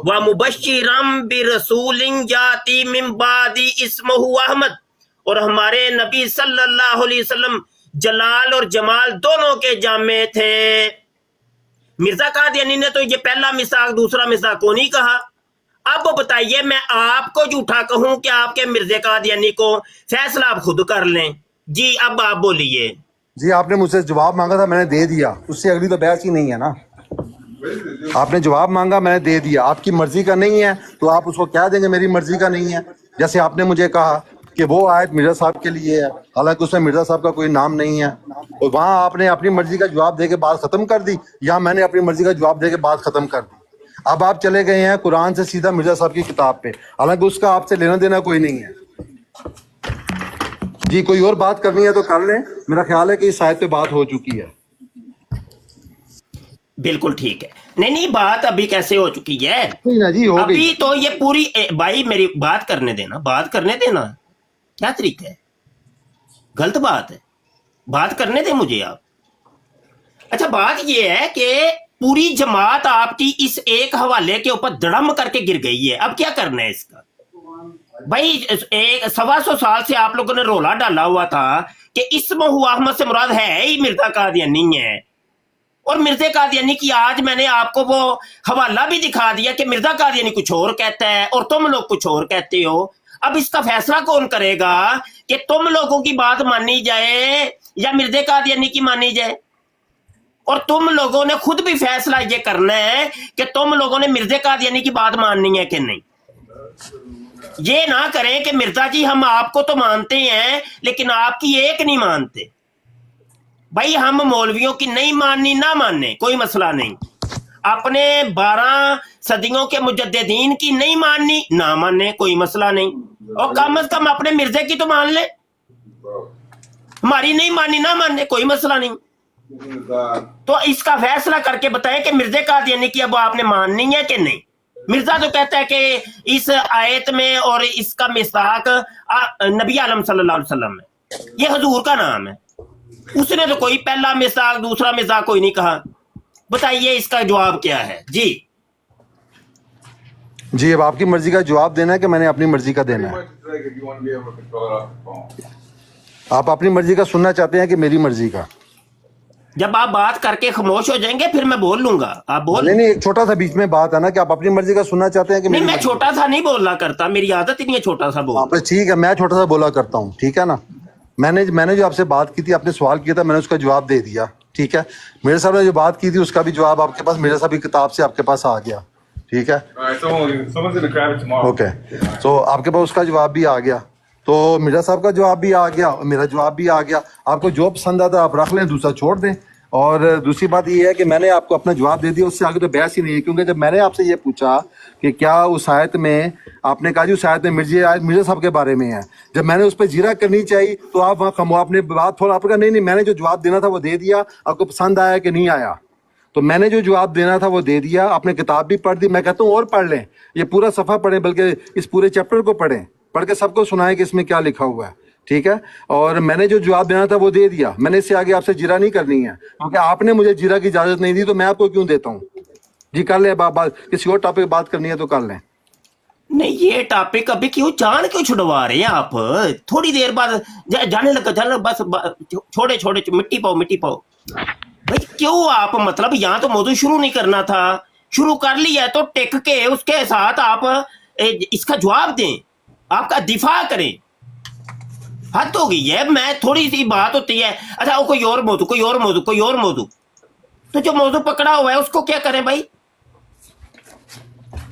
وَمُبَشِّرًا بِرَسُولٍ يَأْتِي مِن بَعْدِهِ اسْمُهُ احمد، اور ہمارے نبی صلی اللہ علیہ وسلم جلال اور جمال دونوں کے جامع تھے۔ مرزا قادیانی نے تو یہ پہلا مساق دوسرا مساق کو نہیں کہا۔ اب بتائیے میں آپ کو جھوٹا کہوں کہ آپ کے مرزا قادیانی کو؟ فیصلہ آپ خود کر لیں۔ جی اب آپ بولیے۔ جی آپ نے مجھ سے جواب مانگا تھا، میں نے دے دیا، اس سے اگلی تو بحث ہی نہیں ہے نا۔ آپ نے جواب مانگا، میں نے دے دیا، آپ کی مرضی کا نہیں ہے تو آپ اس کو کہہ دیں گے میری مرضی کا نہیں ہے۔ جیسے آپ نے مجھے کہا کہ وہ آیت مرزا صاحب کے لیے ہے، حالانکہ اس میں مرزا صاحب کا کوئی نام نہیں ہے، اور وہاں آپ نے اپنی مرضی کا جواب دے کے بات ختم کر دی، یا میں نے اپنی مرضی کا جواب دے کے بات ختم کر دی۔ اب آپ چلے گئے ہیں قرآن سے سیدھا مرزا صاحب کی کتاب پہ، حالانکہ اس کا آپ سے لینا دینا کوئی نہیں ہے۔ جی کوئی اور بات کرنی ہے تو کر لیں، میرا خیال ہے کہ اس آیت پہ بات ہو چکی ہے۔ بالکل ٹھیک ہے۔ نہیں بات ابھی کیسے ہو چکی ہے؟ نہیں نا جی، ہو گئی۔ ابھی تو یہ پوری بھائی میری بات کرنے دینا، بات کرنے دینا، کیا طریقہ ہے؟ غلط بات ہے، بات کرنے دیں مجھے آپ۔ اچھا بات یہ ہے کہ پوری جماعت آپ کی اس ایک حوالے کے اوپر دڑم کر کے گر گئی ہے، اب کیا کرنا ہے اس کا؟ بھائی 125 سال سے آپ لوگوں نے رولا ڈالا ہوا تھا کہ اسمہ احمد سے مراد ہے ہی مرزا قادیانی ہے، اور مرزا قادیانی کی آج میں نے آپ کو وہ حوالہ بھی دکھا دیا کہ مرزا قادیانی کچھ اور کہتا ہے اور تم لوگ کچھ اور کہتے ہو۔ اب اس کا فیصلہ کون کرے گا کہ تم لوگوں کی بات مانی جائے یا مرزا قادیانی کی مانی جائے؟ اور تم لوگوں نے خود بھی فیصلہ یہ کرنا ہے کہ تم لوگوں نے مرزا قادیانی کی بات ماننی ہے کہ نہیں۔ یہ نہ کریں کہ مرزا جی ہم آپ کو تو مانتے ہیں لیکن آپ کی ایک نہیں مانتے۔ بھائی ہم مولویوں کی نہیں ماننی نہ ماننے کوئی مسئلہ نہیں، اپنے 12 صدیوں کے مجددین کی نہیں ماننی نہ ماننے کوئی مسئلہ نہیں، اور کم از کم اپنے مرزا کی تو مان لے، ہماری نہیں ماننی نہ ماننے کوئی مسئلہ نہیں۔ تو اس کا فیصلہ کر کے بتائیں کہ مرزا قادیانی کی اب آپ نے ماننی ہے کہ نہیں۔ مرزا تو کہتا ہے کہ اس آیت میں اور اس کا مصداق نبی عالم صلی اللہ علیہ وسلم ہے، یہ حضور کا نام ہے، اس نے تو کوئی پہلا مصداق دوسرا مصداق کوئی نہیں کہا۔ بتائیے اس کا جواب کیا ہے؟ جی جی اب آپ کی مرضی کا جواب دینا ہے کہ میں نے اپنی مرضی کا دینا ہے؟ آپ اپنی مرضی کا سننا چاہتے ہیں کہ میری مرضی کا؟ جب آپ بات کر کے خاموش ہو جائیں گے پھر میں بول لوں گا، آپ بول۔ نہیں ایک چھوٹا سا بیچ میں بات ہے نا کہ آپ اپنی مرضی کا سننا چاہتے ہیں کہ نہیں میں چھوٹا سا نہیں بولنا کرتا، میری عادت ہی نہیں ہے چھوٹا سا بول۔ ٹھیک ہے میں چھوٹا سا بولا کرتا ہوں، ٹھیک ہے نا۔ میں نے جو آپ سے بات کی تھی، آپ نے سوال کیا تھا، میں نے اس کا جواب دے دیا، ٹھیک ہے۔ میرے صاحب نے جو بات کی تھی اس کا بھی جواب آپ کے پاس میرے صاحب کی کتاب سے آپ کے پاس آ گیا، ٹھیک ہے، اوکے۔ تو آپ کے پاس اس کا جواب بھی آ گیا، تو مرزا صاحب کا جواب بھی آ گیا اور میرا جواب بھی آ گیا۔ آپ کو جو پسند آتا آپ رکھ لیں، دوسرا چھوڑ دیں۔ اور دوسری بات یہ ہے کہ میں نے آپ کو اپنا جواب دے دیا، اس سے آگے تو بحث ہی نہیں ہے، کیونکہ جب میں نے آپ سے یہ پوچھا کہ کیا اس آیت میں، آپ نے کہا جی اس آیت میں مرزا صاحب کے بارے میں ہے، جب میں نے اس پہ جیرا کرنی چاہیے تو آپ وہاں آپ نے بات تھوڑا آپ کا نہیں میں نے جو جواب دینا تھا وہ دے دیا، آپ کو پسند آیا کہ نہیں آیا؟ تو میں نے جو جواب دینا تھا وہ دے دیا، آپ نے کتاب بھی پڑھ دی، میں کہتا ہوں اور پڑھ لیں، یہ پورا صفحہ پڑھیں، بلکہ اس پورے چیپٹر کو پڑھیں، پڑھ کے سب کو سنائیں کہ اس میں کیا لکھا ہوا ہے، ٹھیک ہے۔ اور میں نے جو جواب دینا تھا وہ دے دیا، میں نے اس سے آگے آپ سے جیرا نہیں کرنی ہے، کیونکہ آپ نے مجھے جیرا کی اجازت نہیں دی تو میں آپ کو کیوں دیتا ہوں؟ جی کر لیں بات، کسی اور ٹاپک بات کرنی ہے تو کر لیں۔ نہیں یہ ٹاپک ابھی کیوں چھڑوا رہے ہیں آپ؟ تھوڑی دیر بعد جانے لگا بس چھوڑے مٹی پاؤ بھائی، کیوں آپ مطلب یہاں تو موضوع شروع نہیں کرنا تھا، شروع کر لیا ہے تو ٹک کے اس کے ساتھ آپ اس کا جواب دیں، آپ کا دفاع کریں۔ حد ہو گئی ہے، میں تھوڑی سی بات ہوتی ہے، اچھا کوئی اور موضوع تو جو موضوع پکڑا ہوا ہے اس کو کیا کریں بھائی؟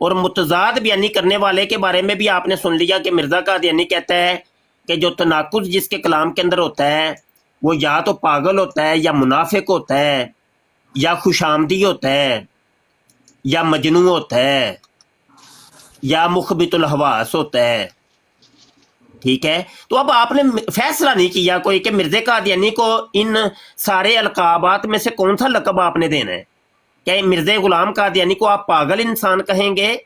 اور متضاد بیانی کرنے والے کے بارے میں بھی آپ نے سن لیا کہ مرزا قادیانی کہتا ہے کہ جو تناقض جس کے کلام کے اندر ہوتا ہے وہ یا تو پاگل ہوتا ہے یا منافق ہوتا ہے یا خوش آمدی ہوتا ہے یا مجنون ہوتا ہے یا مخبت الحواس ہوتا ہے. ٹھیک ہے, تو اب آپ نے فیصلہ نہیں کیا کوئی کہ مرزا قادیانی کو ان سارے القابات میں سے کون سا لقب آپ نے دینا ہے. کہ مرزا غلام قادیانی کو آپ پاگل انسان کہیں گے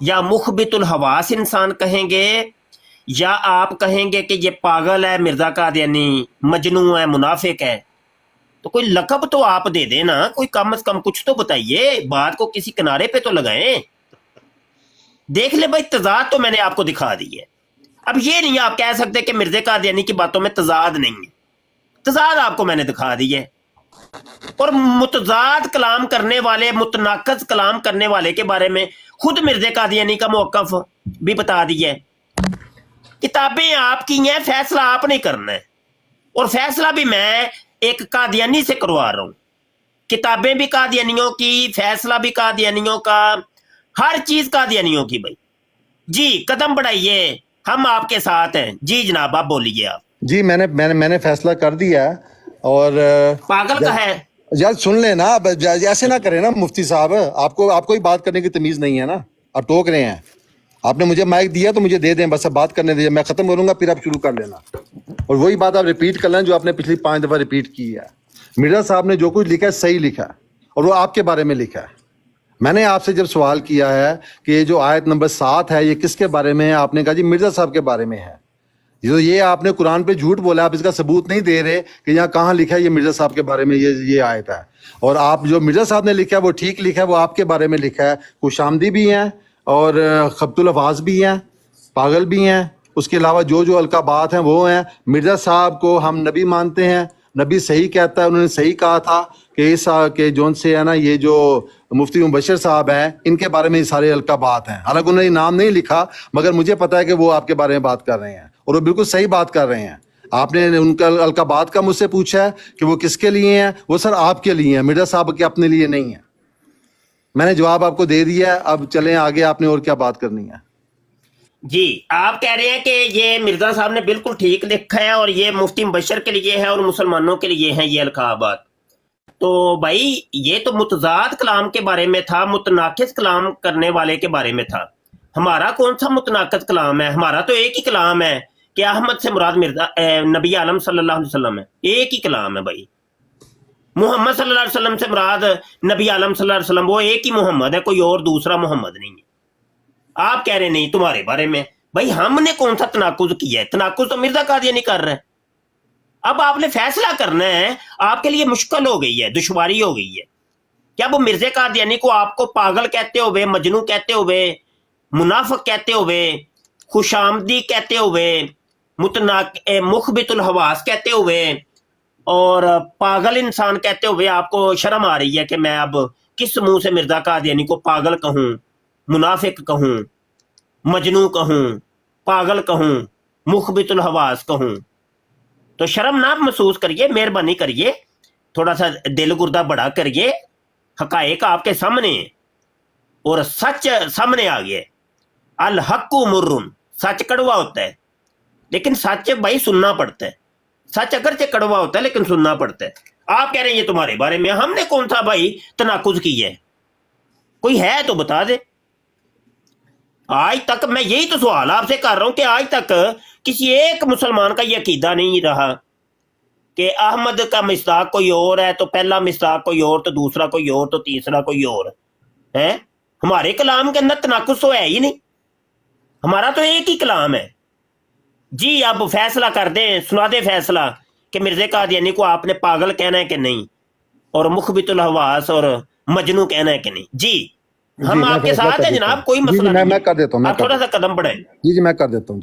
یا مخبت الحواس انسان کہیں گے یا آپ کہیں گے کہ یہ پاگل ہے مرزا قادیانی, مجنون ہے, منافق ہے. تو کوئی لقب تو آپ دے دیں نا, کوئی کم از کم کچھ تو بتائیے, بات کو کسی کنارے پہ تو لگائیں. دیکھ لیں بھائی تضاد تو میں نے آپ کو دکھا دی ہے. اب یہ نہیں آپ کہہ سکتے کہ مرزا قادیانی کی باتوں میں تضاد نہیں ہے, تضاد آپ کو میں نے دکھا دی ہے. اور متضاد کلام کرنے والے, متناقض کلام کرنے والے کے بارے میں خود مرزا قادیانی کا موقف بھی بتا دیا ہے. کتابیں آپ کی ہیں, فیصلہ آپ نے کرنا ہے, اور فیصلہ بھی میں ایک قادیانی سے کروا رہا ہوں. کتابیں بھی قادیانیوں کی, فیصلہ بھی قادیانیوں کا, ہر چیز قادیانیوں کی. بھائی جی قدم بڑھائیے, ہم آپ کے ساتھ ہیں. جی جناب آپ بولیے. آپ جی میں نے فیصلہ کر دیا ہے. اور پاگل کا ہے یار سن لیں نا, ایسے نہ کریں نا مفتی صاحب, آپ کو ہی بات کرنے کی تمیز نہیں ہے نا, آپ ٹوک رہے ہیں. آپ نے مجھے مائک دیا تو مجھے دے دیں, بس اب بات کرنے دیجیے, میں ختم کروں گا پھر آپ شروع کر لینا. اور وہی بات آپ ریپیٹ کر لیں جو آپ نے پچھلی 5 دفعہ ریپیٹ کی ہے. مرزا صاحب نے جو کچھ لکھا ہے صحیح لکھا ہے, اور وہ آپ کے بارے میں لکھا ہے. میں نے آپ سے جب سوال کیا ہے کہ یہ جو آیت نمبر 7 ہے یہ کس کے بارے میں ہے, آپ نے کہا جی مرزا صاحب کے بارے میں ہے. یہ آپ نے قرآن پہ جھوٹ بولا, آپ اس کا ثبوت نہیں دے رہے کہ یہاں کہاں لکھا ہے یہ مرزا صاحب کے بارے میں یہ آیت ہے. اور آپ جو مرزا صاحب نے لکھا ہے وہ ٹھیک لکھا ہے, وہ آپ کے بارے میں لکھا ہے. خوش آمدی بھی ہیں اور خبط الفاظ بھی ہیں, پاگل بھی ہیں. اس کے علاوہ جو القابات ہیں وہ ہیں. مرزا صاحب کو ہم نبی مانتے ہیں, نبی صحیح کہتا ہے, انہوں نے صحیح کہا تھا کہ جون سے ہے نا یہ جو مفتی مبشر صاحب ہیں ان کے بارے میں یہ سارے القابات ہیں. حالانکہ انہوں نے نام نہیں لکھا, مگر مجھے پتا ہے کہ وہ آپ کے بارے میں بات کر رہے ہیں, اور وہ بالکل صحیح بات کر رہے ہیں. آپ نے ان کا القابات کا مجھ سے پوچھا ہے کہ وہ کس کے لیے ہیں, وہ سر آپ کے لیے ہیں, مرزا صاحب کے اپنے لیے نہیں ہیں. میں نے جواب آپ کو دے دیا ہے, اب چلیں آگے, آپ نے اور کیا بات کرنی ہے. جی آپ کہہ رہے ہیں کہ یہ مرزا صاحب نے بالکل ٹھیک لکھا ہے اور یہ مفتی مبشر کے لیے ہے اور مسلمانوں کے لیے ہیں یہ القابات. تو بھائی یہ تو متضاد کلام کے بارے میں تھا, متناقض کلام کرنے والے کے بارے میں تھا. ہمارا کون سا متناقض کلام ہے؟ ہمارا تو ایک ہی کلام ہے کہ احمد سے مراد مرزا نبی عالم صلی اللہ علیہ وسلم ہے. ایک ہی کلام ہے بھائی. محمد صلی اللہ علیہ وسلم سے مراد نبی عالم صلی اللہ علیہ وسلم, وہ ایک ہی محمد ہے, کوئی اور دوسرا محمد نہیں ہے. آپ کہہ رہے نہیں تمہارے بارے میں. بھائی ہم نے کون سا تناقض کیا ہے؟ تناقض تو مرزا قادیانی کر رہا ہے. اب آپ نے فیصلہ کرنا ہے, آپ کے لیے مشکل ہو گئی ہے, دشواری ہو گئی ہے کہ اب مرزا قادیانی کو آپ کو پاگل کہتے ہوئے, مجنون کہتے ہوئے, منافق کہتے ہوئے, خوش آمدی کہتے ہوئے, مخبت الحواس کہتے ہوئے اور پاگل انسان کہتے ہوئے آپ کو شرم آ رہی ہے کہ میں اب کس منہ سے مرزا قادیانی کو پاگل کہوں, منافق کہوں, مجنون کہوں, پاگل کہوں, مخبت الحواس کہوں. تو شرم نہ محسوس کریے, مہربانی کریے, تھوڑا سا دل گردہ بڑا کریے. حقائق آپ کے سامنے ہیں اور سچ سامنے آ گیا. الحق مرن, سچ کڑوا ہوتا ہے لیکن سچ بھائی سننا پڑتا ہے. سچ اگرچہ کڑوا ہوتا ہے لیکن سننا پڑتا ہے. آپ کہہ رہے ہیں یہ تمہارے بارے میں, ہم نے کون سا بھائی تناقض کی ہے؟ کوئی ہے تو بتا دے. آج تک میں یہی تو سوال آپ سے کر رہا ہوں کہ آج تک کسی ایک مسلمان کا یہ عقیدہ نہیں رہا کہ احمد کا مصداق کوئی اور ہے تو پہلا مصداق کوئی اور, تو دوسرا کوئی اور, تو تیسرا کوئی اور ہے. ہمارے کلام کے اندر تناقض تو ہے ہی نہیں, ہمارا تو ایک ہی کلام ہے. جی اب فیصلہ کر دیں, سنا دیں فیصلہ کہ مرزا قادیانی کو آپ نے پاگل کہنا ہے کہ نہیں, اور مخبت الحواس اور مجنون کہنا ہے کہ نہیں. جی ہم آپ کے ساتھ ہیں جناب, کوئی مسئلہ نہیں. میں کر دیتا ہوں, آپ تھوڑا سا قدم بڑھائیں. جی میں کر دیتا ہوں.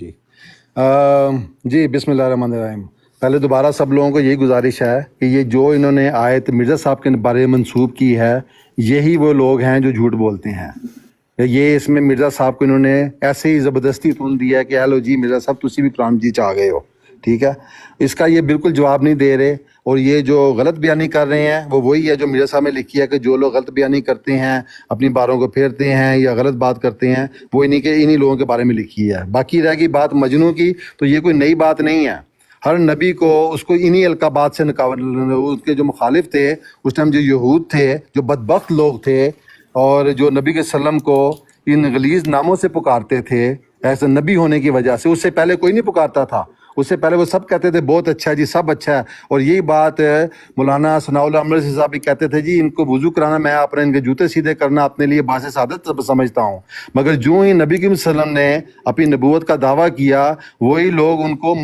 جی بسم اللہ الرحمن الرحیم. پہلے دوبارہ سب لوگوں کو یہی گزارش ہے کہ یہ جو انہوں نے آیت مرزا صاحب کے بارے میں منسوب کی ہے, یہی وہ لوگ ہیں جو جھوٹ بولتے ہیں. یہ اس میں مرزا صاحب کو انہوں نے ایسے ہی زبردستی تون دیا کہ ہیلو جی مرزا صاحب تسی بھی قرآن جی چاہ گئے ہو, ٹھیک ہے. اس کا یہ بالکل جواب نہیں دے رہے, اور یہ جو غلط بیانی کر رہے ہیں وہ وہی ہے جو مرزا صاحب نے لکھی ہے کہ جو لوگ غلط بیانی کرتے ہیں، اپنی باروں کو پھیرتے ہیں یا غلط بات کرتے ہیں، وہ انہی لوگوں کے بارے میں لکھی ہے۔ باقی رہ گئی بات مجنوں کی، تو یہ کوئی نئی بات نہیں ہے۔ ہر نبی کو اس کو انہی القابات سے اس کے جو مخالف تھے اس ٹائم، جو یہود تھے، جو بدبخت لوگ تھے، اور جو نبی کے وسلم کو ان غلیظ ناموں سے پکارتے تھے ایسے نبی ہونے کی وجہ سے۔ اس سے پہلے کوئی نہیں پکارتا تھا، اس سے پہلے وہ سب کہتے تھے بہت اچھا ہے جی، سب اچھا ہے۔ اور یہی بات مولانا ثناء اللہ امرسی صاحب بھی کہتے تھے، جی ان کو وضو کرانا، میں اپنے ان کے جوتے سیدھے کرنا اپنے لیے باعث سعادت سمجھتا ہوں۔ مگر جو ہی نبی کے وسلم نے اپنی نبوت کا دعویٰ کیا، وہی لوگ ان کو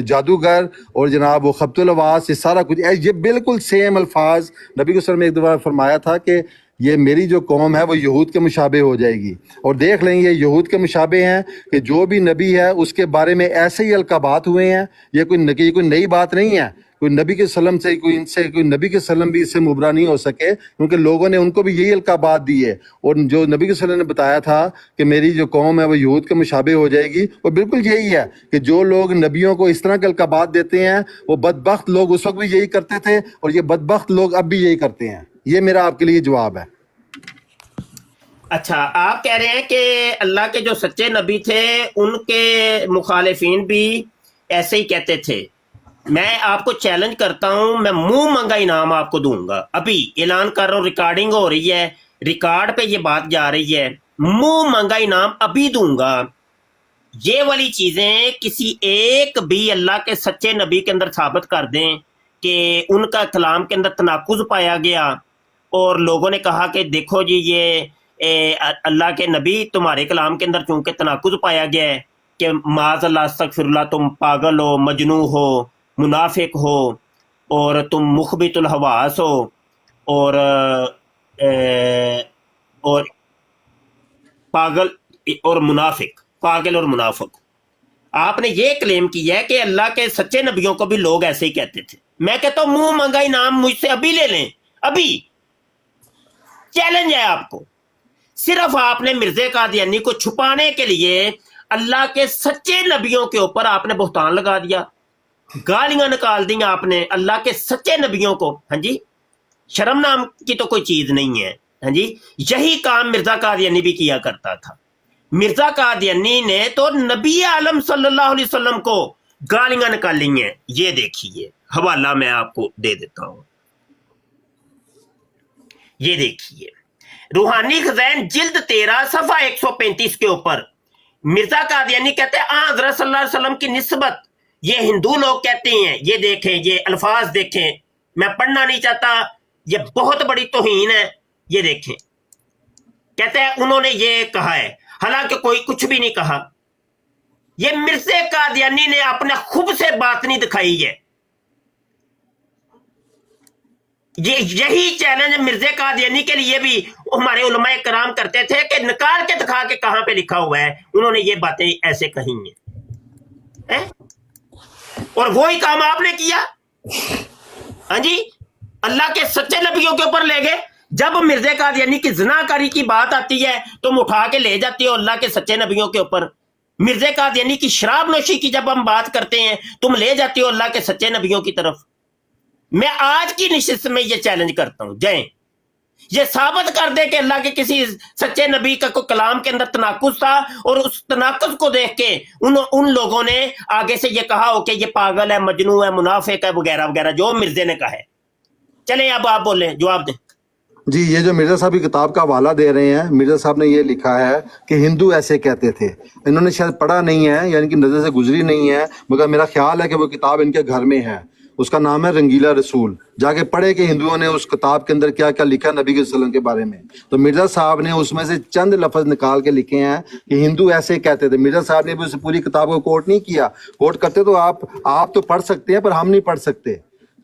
جادوگر اور جناب وہ خبط الواس، یہ سارا کچھ، یہ بالکل سیم الفاظ نبی کے وسلم نے ایک دفعہ فرمایا تھا کہ یہ میری جو قوم ہے وہ یہود کے مشابہ ہو جائے گی۔ اور دیکھ لیں یہ یہود کے مشابہ ہیں کہ جو بھی نبی ہے اس کے بارے میں ایسے ہی القابات ہوئے ہیں۔ یہ کوئی نئی بات نہیں ہے، کوئی نبی کے وسلم سے کوئی نبی کے وسلم بھی اس سے مبرا نہیں ہو سکے، کیونکہ لوگوں نے ان کو بھی یہی القابات دیے۔ اور جو نبی کے وسلم نے بتایا تھا کہ میری جو قوم ہے وہ یہود کے مشابہ ہو جائے گی، وہ بالکل یہی ہے کہ جو لوگ نبیوں کو اس طرح کے القابات دیتے ہیں، وہ بدبخت لوگ اس وقت بھی یہی کرتے تھے، اور یہ بدبخت لوگ اب بھی یہی کرتے ہیں۔ یہ میرا آپ کے لیے جواب ہے۔ اچھا، آپ کہہ رہے ہیں کہ اللہ کے جو سچے نبی تھے ان کے مخالفین بھی ایسے ہی کہتے تھے۔ میں آپ کو چیلنج کرتا ہوں، میں منہ منگا انعام آپ کو دوں گا، ابھی اعلان کر رہا ہوں، ریکارڈنگ ہو رہی ہے، ریکارڈ پہ یہ بات جا رہی ہے، منہ منگا انعام ابھی دوں گا۔ یہ والی چیزیں کسی ایک بھی اللہ کے سچے نبی کے اندر ثابت کر دیں کہ ان کا کلام کے اندر تناقض پایا گیا، اور لوگوں نے کہا کہ دیکھو جی یہ اللہ کے نبی تمہارے کلام کے اندر چونکہ تناقض پایا گیا ہے کہ معاذ اللہ استغفر اللہ، تم پاگل ہو، مجنون ہو، منافق ہو، اور تم مخبت الحواس ہو، اور پاگل اور منافق۔ آپ نے یہ کلیم کیا ہے کہ اللہ کے سچے نبیوں کو بھی لوگ ایسے ہی کہتے تھے۔ میں کہتا ہوں منہ منگا انعام مجھ سے ابھی لے لیں، ابھی چیلنج ہے آپ کو۔ صرف آپ نے مرزا قادیانی کو چھپانے کے لیے اللہ کے سچے نبیوں کے اوپر آپ نے بہتان لگا دیا، گالیاں نکال دیں آپ نے اللہ کے سچے نبیوں کو۔ ہاں جی، شرم نام کی تو کوئی چیز نہیں ہے۔ ہاں جی، یہی کام مرزا قادیانی بھی کیا کرتا تھا۔ مرزا قادیانی نے تو نبی عالم صلی اللہ علیہ وسلم کو گالیاں نکالی ہیں۔ یہ دیکھیے، حوالہ میں آپ کو دے دیتا ہوں، یہ دیکھیے، روحانی خزائن جلد 13 صفحہ 135 کے اوپر مرزا قادیانی کہتے ہیں حضرت صلی اللہ علیہ وسلم کی نسبت یہ ہندو لوگ کہتے ہیں۔ یہ دیکھیں، یہ الفاظ دیکھیں، میں پڑھنا نہیں چاہتا، یہ بہت بڑی توہین ہے۔ یہ دیکھیں، کہتے ہیں انہوں نے یہ کہا ہے، حالانکہ کوئی کچھ بھی نہیں کہا۔ یہ مرزا قادیانی نے اپنے خوب سے بات نہیں دکھائی ہے۔ یہی چیلنج مرزا قادیانی کے لیے بھی ہمارے علماء کرام کرتے تھے کہ نکال کے دکھا کے کہاں پہ لکھا ہوا ہے انہوں نے یہ باتیں ایسے کہی ہیں، اور وہی کام آپ نے کیا۔ ہاں جی، اللہ کے سچے نبیوں کے اوپر لے گئے۔ جب مرزا قادیانی کی زناکاری کی بات آتی ہے تم اٹھا کے لے جاتے ہو اللہ کے سچے نبیوں کے اوپر۔ مرزا قادیانی کی شراب نوشی کی جب ہم بات کرتے ہیں تم لے جاتے ہو اللہ کے سچے نبیوں کی طرف۔ میں آج کی نشست میں یہ چیلنج کرتا ہوں، جائیں یہ ثابت کر دے کہ اللہ کے کسی سچے نبی کا کوئی کلام کے اندر تناقض تھا، اور اس تناقض کو دیکھ کے ان لوگوں نے آگے سے یہ کہا ہو کہ یہ پاگل ہے، مجنون ہے، منافق ہے، وغیرہ وغیرہ جو مرزا نے کہا ہے۔ چلیں اب آپ بولیں، جواب دیں۔ جی، یہ جو مرزا صاحب کی کتاب کا حوالہ دے رہے ہیں، مرزا صاحب نے یہ لکھا ہے کہ ہندو ایسے کہتے تھے۔ انہوں نے شاید پڑھا نہیں ہے، یعنی کہ نظر سے گزری نہیں ہے، مگر میرا خیال ہے کہ وہ کتاب ان کے گھر میں ہے۔ اس کا نام ہے رنگیلا رسول۔ جا کے پڑھے کہ ہندوؤں نے اس کتاب کے اندر کیا کیا لکھا نبی کے وسلم کے بارے میں۔ تو مرزا صاحب نے اس میں سے چند لفظ نکال کے لکھے ہیں کہ ہندو ایسے کہتے تھے۔ مرزا صاحب نے بھی اس پوری کتاب کو کوٹ نہیں کیا، کوٹ کرتے تو آپ تو پڑھ سکتے ہیں، پر ہم نہیں پڑھ سکتے۔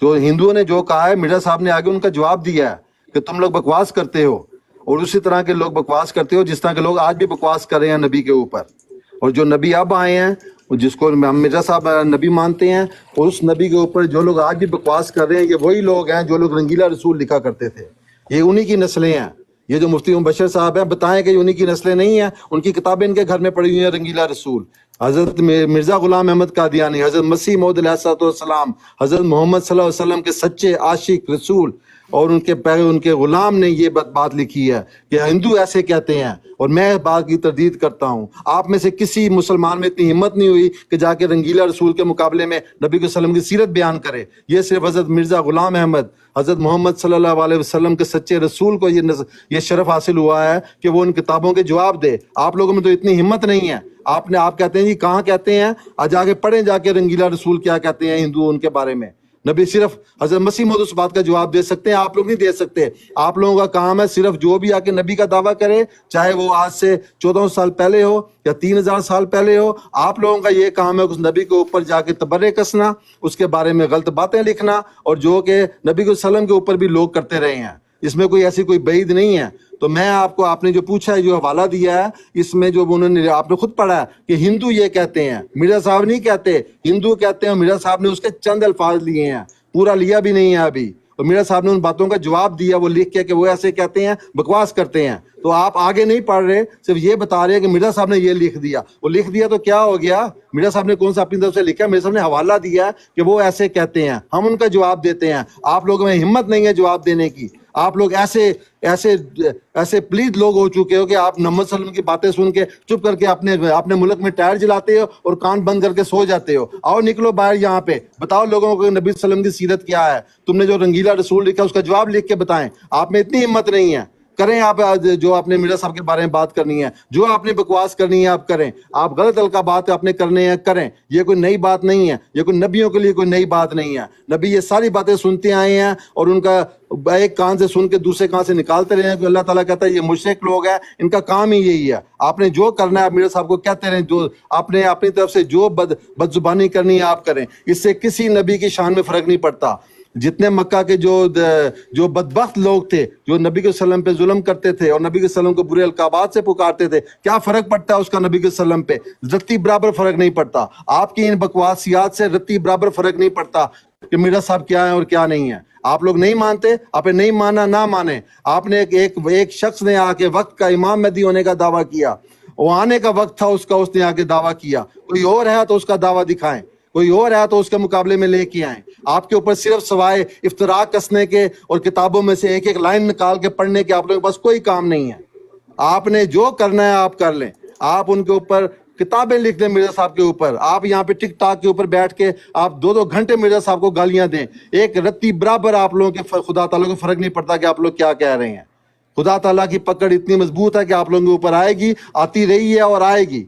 جو ہندوؤں نے جو کہا ہے، مرزا صاحب نے آگے ان کا جواب دیا ہے کہ تم لوگ بکواس کرتے ہو، اور اسی طرح کے لوگ بکواس کرتے ہو جس طرح کے لوگ آج بھی بکواس کر رہے ہیں نبی کے اوپر۔ اور جو نبی اب آئے ہیں، جس کو ہم مرزا صاحب نبی مانتے ہیں، اور اس نبی کے اوپر جو لوگ آج بھی بکواس کر رہے ہیں، یہ وہی لوگ ہیں جو لوگ رنگیلا رسول لکھا کرتے تھے۔ یہ انہی کی نسلیں ہیں۔ یہ جو مفتی مبشر صاحب ہیں، بتائیں کہ انہی کی نسلیں نہیں ہیں؟ ان کی کتابیں ان کے گھر میں پڑی ہوئی ہیں، رنگیلا رسول۔ حضرت مرزا غلام احمد قادیانی, حضرت مسیح موعود علیہ الصلوۃ والسلام, حضرت محمد صلی اللہ علیہ وسلم کے سچے عاشق رسول اور ان کے غلام نے یہ بات لکھی ہے کہ ہندو ایسے کہتے ہیں, اور میں اس بات کی تردید کرتا ہوں. آپ میں سے کسی مسلمان میں اتنی ہمت نہیں ہوئی کہ جا کے رنگیلا رسول کے مقابلے میں نبی کے وسلم کی سیرت بیان کرے. یہ صرف حضرت مرزا غلام احمد, حضرت محمد صلی اللہ علیہ وسلم کے سچے رسول کو یہ شرف حاصل ہوا ہے کہ وہ ان کتابوں کے جواب دے. آپ لوگوں میں تو اتنی ہمت نہیں ہے. آپ کہتے ہیں جی کہاں کہتے ہیں, آج آگے پڑھیں جا کے رنگیلا رسول کیا کہتے ہیں ہندو ان کے بارے میں. نبی صرف حضرت مسیح موعود اس بات کا جواب دے سکتے ہیں, آپ لوگ نہیں دے سکتے. آپ لوگوں کا کام ہے صرف جو بھی آ کے نبی کا دعویٰ کرے, چاہے وہ آج سے 1400 سال پہلے ہو یا 3000 سال پہلے ہو, آپ لوگوں کا یہ کام ہے اس نبی کے اوپر جا کے تبرے کسنا, اس کے بارے میں غلط باتیں لکھنا, اور جو کہ نبی کے وسلم کے اوپر بھی لوگ کرتے رہے ہیں. اس میں کوئی ایسی کوئی بعید نہیں ہے. تو میں آپ نے جو پوچھا ہے, جو حوالہ دیا ہے, اس میں جو انہوں نے آپ نے خود پڑھا ہے کہ ہندو یہ کہتے ہیں, مرزا صاحب نہیں کہتے, ہندو کہتے ہیں. مرزا صاحب نے اس کے چند الفاظ لیے ہیں, پورا لیا بھی نہیں ہے ابھی. اور مرزا صاحب نے ان باتوں کا جواب دیا, وہ لکھ کے کہ وہ ایسے کہتے ہیں, بکواس کرتے ہیں. تو آپ آگے نہیں پڑھ رہے, صرف یہ بتا رہے ہیں کہ مرزا صاحب نے یہ لکھ دیا. وہ لکھ دیا تو کیا ہو گیا؟ مرزا صاحب نے کون سا اپنی طرف سے لکھا؟ مرزا صاحب نے حوالہ دیا کہ وہ ایسے کہتے ہیں, ہم ان کا جواب دیتے ہیں. آپ لوگوں میں ہمت نہیں ہے جواب دینے کی. آپ لوگ ایسے پلیت لوگ ہو چکے ہو کہ آپ محمد صلی اللہ علیہ وسلم کی باتیں سن کے چپ کر کے اپنے ملک میں ٹائر جلاتے ہو اور کان بند کر کے سو جاتے ہو. آؤ نکلو باہر یہاں پہ, بتاؤ لوگوں کو نبی صلی اللہ علیہ وسلم کی سیرت کیا ہے. تم نے جو رنگیلا رسول لکھا اس کا جواب لکھ کے بتائیں. آپ میں اتنی ہمت نہیں ہے. کریں آپ جو آپ نے مرزا صاحب کے بارے میں بات کرنی ہے, جو آپ نے بکواس کرنی ہے آپ کریں. آپ غلط القابات آپ نے کرنے ہیں کریں, یہ کوئی نئی بات نہیں ہے, یہ کوئی نبیوں کے لیے کوئی نئی بات نہیں ہے. نبی یہ ساری باتیں سنتے آئے ہیں اور ان کا ایک کان سے سن کے دوسرے کان سے نکالتے رہے ہیں. کہ اللہ تعالیٰ کہتا ہے یہ مشرک لوگ ہیں, ان کا کام ہی یہی ہے. آپ نے جو کرنا ہے آپ مرزا صاحب کو کہتے رہیں, جو آپ نے اپنی طرف سے جو بد زبانی کرنی ہے آپ کریں. اس سے کسی نبی کی شان میں فرق نہیں پڑتا. جتنے مکہ کے جو بدبخت لوگ تھے, جو نبی کے وسلم پہ ظلم کرتے تھے اور نبی کے وسلم کو برے القابات سے پکارتے تھے, کیا فرق پڑتا ہے اس کا نبی کے وسلم پہ؟ رتی برابر فرق نہیں پڑتا. آپ کی ان بکواسیات سے رتی برابر فرق نہیں پڑتا کہ مرزا صاحب کیا ہیں اور کیا نہیں ہے. آپ لوگ نہیں مانتے, آپ نے نہیں مانا, نہ مانے. آپ نے ایک شخص نے آ کے وقت کا امام مہدی ہونے کا دعویٰ کیا, وہ آنے کا وقت تھا اس کا, اس نے آ کے دعویٰ کیا. کوئی اور ہے تو اس کا دعویٰ دکھائیں, کوئی اور ہے تو اس کے مقابلے میں لے کے آئیں. آپ کے اوپر صرف سوائے افتراء کسنے کے اور کتابوں میں سے ایک ایک لائن نکال کے پڑھنے کے آپ لوگوں کے پاس کوئی کام نہیں ہے. آپ نے جو کرنا ہے آپ کر لیں. آپ ان کے اوپر کتابیں لکھ دیں مرزا صاحب کے اوپر. آپ یہاں پہ ٹک ٹاک کے اوپر بیٹھ کے آپ 2 گھنٹے مرزا صاحب کو گالیاں دیں, ایک رتی برابر آپ لوگوں کے خدا تعالیٰ کو فرق نہیں پڑتا کہ آپ لوگ کیا کہہ رہے ہیں. خدا تعالیٰ کی پکڑ اتنی مضبوط ہے کہ آپ لوگوں کے اوپر آئے گی, آتی رہی ہے اور آئے گی.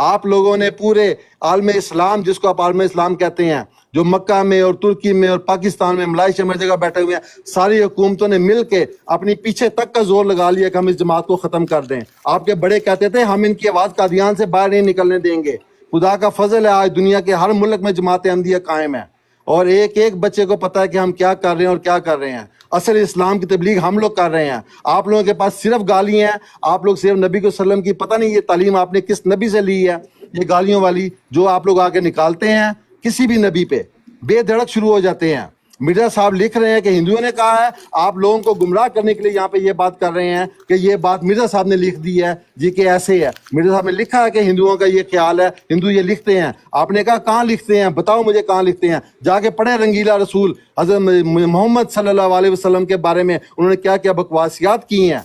آپ لوگوں نے پورے عالم اسلام, جس کو آپ عالم اسلام کہتے ہیں, جو مکہ میں اور ترکی میں اور پاکستان میں, ملائیشیا میں جگہ بیٹھے ہوئے ہیں, ساری حکومتوں نے مل کے اپنی پیچھے تک کا زور لگا لیا کہ ہم اس جماعت کو ختم کر دیں. آپ کے بڑے کہتے تھے ہم ان کی آواز قادیان سے باہر نہیں نکلنے دیں گے. خدا کا فضل ہے, آج دنیا کے ہر ملک میں جماعت احمدیہ قائم ہے, اور ایک ایک بچے کو پتا ہے کہ ہم کیا کر رہے ہیں اور کیا کر رہے ہیں. اصل اسلام کی تبلیغ ہم لوگ کر رہے ہیں. آپ لوگوں کے پاس صرف گالی ہیں. آپ لوگ صرف نبی کے وسلم کی, پتہ نہیں یہ تعلیم آپ نے کس نبی سے لی ہے, یہ گالیوں والی جو آپ لوگ آگے نکالتے ہیں کسی بھی نبی پہ, بے دھڑک شروع ہو جاتے ہیں. مرزا صاحب لکھ رہے ہیں کہ ہندوؤں نے کہا ہے, آپ لوگوں کو گمراہ کرنے کے لیے یہاں پہ یہ بات کر رہے ہیں کہ یہ بات مرزا صاحب نے لکھ دی ہے جی کہ ایسے ہے. مرزا صاحب نے لکھا ہے کہ ہندوؤں کا یہ خیال ہے, ہندو یہ لکھتے ہیں. آپ نے کہا کہاں لکھتے ہیں, بتاؤ مجھے کہاں لکھتے ہیں. جا کے پڑھیں رنگیلا رسول, حضرت محمد صلی اللہ علیہ وسلم کے بارے میں انہوں نے کیا کیا بکواسیات کی ہیں.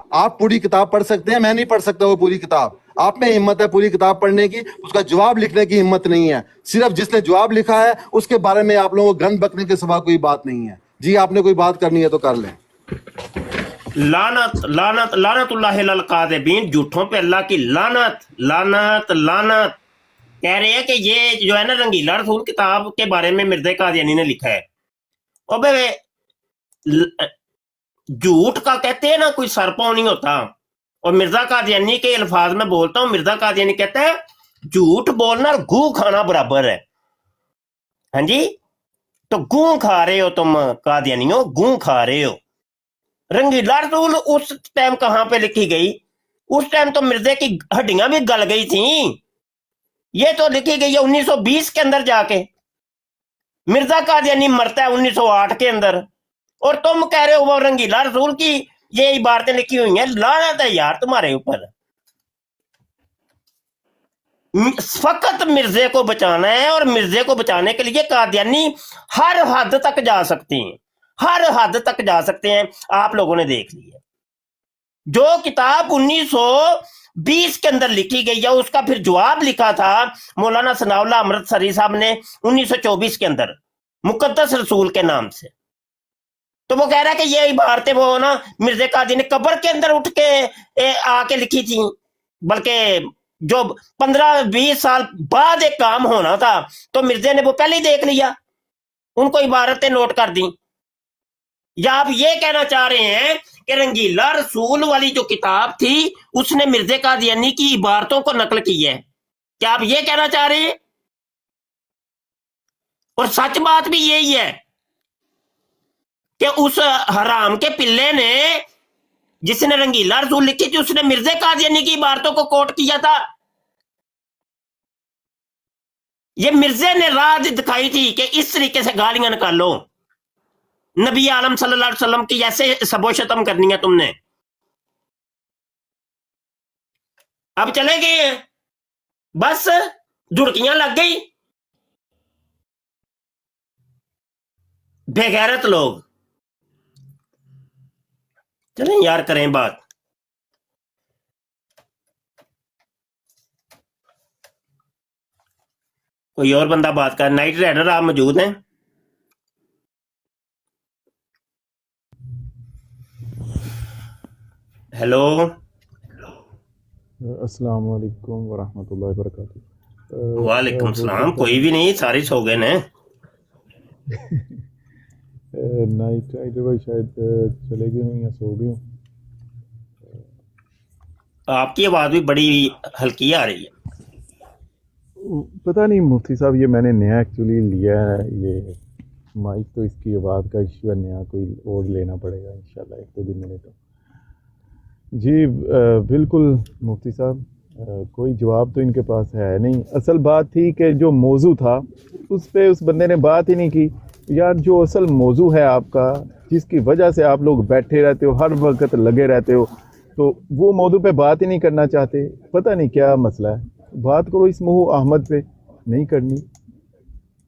آپ پوری کتاب پڑھ سکتے ہیں, میں نہیں پڑھ سکتا وہ پوری کتاب. آپ میں ہمت ہے پوری کتاب پڑھنے کی, اس کا جواب لکھنے کی ہمت نہیں ہے. صرف جس نے جواب لکھا ہے اس کے بارے میں آپ لوگوں کو گند بکنے کے سوا کوئی بات نہیں ہے. جی آپ نے کوئی بات کرنی ہے تو کر لیں. لعنت لعنت لعنت اللہ علی القاذبین, جھوٹوں پہ اللہ کی لعنت لعنت لعنت. کہہ رہے ہیں کہ یہ جو ہے نا رنگیلا رسول کتاب کے بارے میں مرزا قادیانی نے لکھا ہے. اور بھائی جھوٹ کا کہتے ہیں نا کوئی سر پاؤں نہیں ہوتا. اور مرزا قادیانی کے الفاظ میں بولتا ہوں, مرزا قادیانی کہتا ہے جھوٹ بولنا اور گوں کھانا برابر ہے. ہاں جی, تو گوں کھا رہے ہو تم قادیانیوں, گوں کھا رہے ہو. رنگیلا رسول اس ٹائم کہاں پہ لکھی گئی؟ اس ٹائم تو مرزے کی ہڈیاں بھی گل گئی تھیں. یہ تو لکھی گئی ہے 1920 کے اندر جا کے. مرزا قادیانی مرتا ہے 1908 کے اندر, اور تم کہہ رہے ہو وہ رنگیلا رسول کی یہ عبارتیں لکھی ہوئی ہیں. لعنت ہے یار تمہارے اوپر. فقط مرزے کو بچانا ہے، اور مرزے کو بچانے کے لیے قادیانی ہر حد تک جا سکتے ہیں، ہر حد تک جا سکتے ہیں۔ آپ لوگوں نے دیکھ لیا جو کتاب 1920 کے اندر لکھی گئی ہے، اس کا پھر جواب لکھا تھا مولانا ثناء اللہ امرتسری صاحب نے 1924 کے اندر مقدس رسول کے نام سے۔ تو وہ کہہ رہا ہے کہ یہ عبارتیں وہ نا مرزا قادری نے قبر کے اندر اٹھ کے آ کے لکھی تھی، بلکہ جو 15-20 سال بعد ایک کام ہونا تھا تو مرزا نے وہ پہلے ہی دیکھ لیا، ان کو عبارتیں نوٹ کر دیں۔ یا آپ یہ کہنا چاہ رہے ہیں کہ رنگیلا رسول والی جو کتاب تھی اس نے مرزا قادیانی کی عبارتوں کو نقل کی ہے؟ کیا آپ یہ کہنا چاہ رہے ہیں؟ اور سچ بات بھی یہی ہے کہ اس حرام کے پلے نے جس نے رنگیلا رسول لکھی تھی اس نے مرزا قادیانی کی عبارتوں کو کوٹ کیا تھا۔ یہ مرزا نے راہ دکھائی تھی کہ اس طریقے سے گالیاں نکالو، نبی عالم صلی اللہ علیہ وسلم کی ایسے سب و شتم کرنی ہے تم نے۔ اب چلے گئے ہیں، بس دھڑکیاں لگ گئی، بے غیرت لوگ۔ چلیں یار کریں بات۔ کوئی اور بندہ بات کر۔ نائٹ رائڈر آپ موجود ہیں؟ ہیلو، السلام علیکم ورحمۃ اللہ وبرکاتہ۔ وعلیکم السلام۔ کوئی بھی نہیں، سارے سو گئے نا۔ نائٹ رائڈر بھائی شاید چلے گئے ہوں یا سو گئے ہوں۔ آپ کی آواز بھی بڑی ہلکی آ رہی ہے۔ پتہ نہیں مفتی صاحب، یہ میں نے نیا ایکچولی لیا ہے یہ مائک، تو اس کی آواز کا ایشو ہے، نیا کوئی اور لینا پڑے گا انشاءاللہ 1-2 دن میں۔ تو جی بالکل مفتی صاحب، کوئی جواب تو ان کے پاس ہے نہیں۔ اصل بات تھی کہ جو موضوع تھا اس پہ اس بندے نے بات ہی نہیں کی۔ یار جو اصل موضوع ہے آپ کا، جس کی وجہ سے آپ لوگ بیٹھے رہتے ہو، ہر وقت لگے رہتے ہو، تو وہ موضوع پہ بات ہی نہیں کرنا چاہتے۔ پتہ نہیں کیا مسئلہ ہے، بات کرو اس موضوع احمد پہ، نہیں کرنی،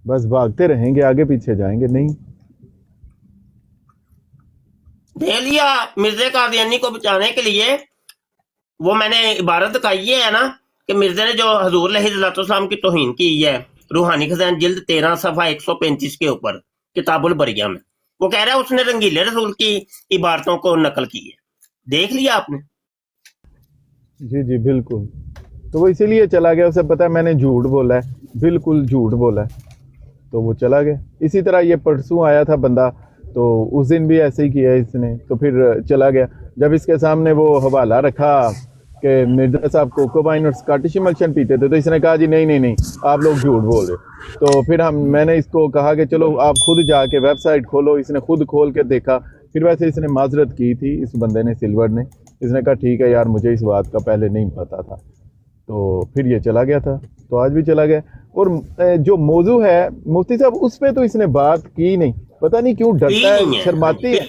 بس بھاگتے رہیں گے، آگے پیچھے جائیں گے نہیں۔ دے لیا مرزا قادیانی کو بچانے کے لیے، وہ میں نے عبارت دکھائی ہے نا کہ مرزا نے جو حضور علیہ السلام کی توہین کی ہے، روحانی خزائن جلد 13 صفحہ 135 کے اوپر کتاب البریہ میں، وہ کہہ رہا ہے اس نے رنگیلے رسول کی عبارتوں کو نقل کی ہے۔ دیکھ لیا آپ نے؟ جی جی بالکل، تو وہ اسی لیے چلا گیا، اسے پتا ہے میں نے جھوٹ بولا ہے، بالکل جھوٹ بولا ہے، تو وہ چلا گیا۔ اسی طرح یہ پرسوں آیا تھا بندہ، تو اس دن بھی ایسے ہی کیا اس نے، تو پھر چلا گیا۔ جب اس کے سامنے وہ حوالہ رکھا کہ مرزا صاحب کوکوبائن اور اسکاٹش ایملشن پیتے تھے، تو اس نے کہا جی نہیں آپ لوگ جھوٹ بول رہے۔ تو پھر میں نے اس کو کہا کہ چلو آپ خود جا کے ویب سائٹ کھولو۔ اس نے خود کھول کے دیکھا، پھر ویسے اس نے معذرت کی تھی، اس بندے نے، سلور نے، اس نے کہا ٹھیک ہے یار مجھے اس بات کا پہلے نہیں پتا تھا، تو پھر یہ چلا گیا تھا، تو آج بھی چلا گیا۔ اور جو موضوع ہے مفتی صاحب اس پہ تو اس نے بات کی نہیں، پتہ نہیں کیوں ڈرتا ہے، شرماتی ہے۔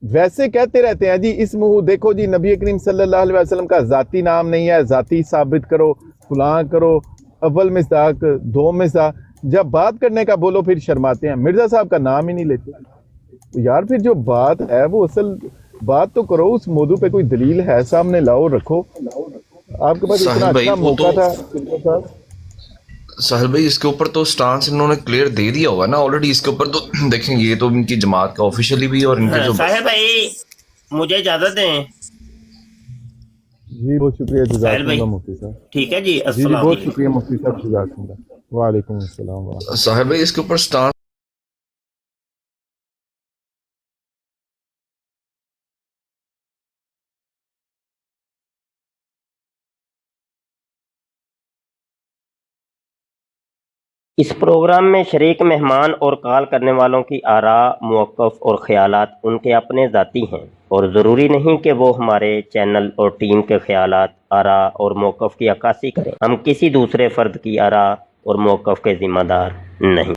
ویسے کہتے رہتے ہیں جی اس منہ دیکھو جی نبی کریم صلی اللہ علیہ وسلم کا ذاتی نام نہیں ہے، ذاتی ثابت کرو، فلاں کرو، اول مصداق، دو مصداق، جب بات کرنے کا بولو پھر شرماتے ہیں، مرزا صاحب کا نام ہی نہیں لیتے۔ یار پھر جو بات ہے وہ اصل بات تو کرو، اس موضوع پہ کوئی دلیل ہے سامنے لاؤ، رکھو۔ آپ کے پاس اتنا اچھا موقع تھا ساحل بھائی، اس کے اوپر تو سٹانس انہوں نے کلیئر دے دیا ہوگا نا آلریڈی۔ اس کے اوپر تو دیکھیں یہ تو ان کی جماعت کا آفیشیلی بھی، اور ان کے جو ساحل بھائی مجھے اجازت دیں۔ جی بہت شکریہ، جزاک اللہ مفتی صاحب۔ ٹھیک ہے جی، جی بہت شکریہ مفتی صاحب، جزاک اللہ۔ وعلیکم السلام۔ ساحل بھائی اس کے اوپر سٹانس اس پروگرام میں شریک مہمان اور کال کرنے والوں کی آراء، موقف اور خیالات ان کے اپنے ذاتی ہیں، اور ضروری نہیں کہ وہ ہمارے چینل اور ٹیم کے خیالات، آراء اور موقف کی عکاسی کریں۔ ہم کسی دوسرے فرد کی آراء اور موقف کے ذمہ دار نہیں۔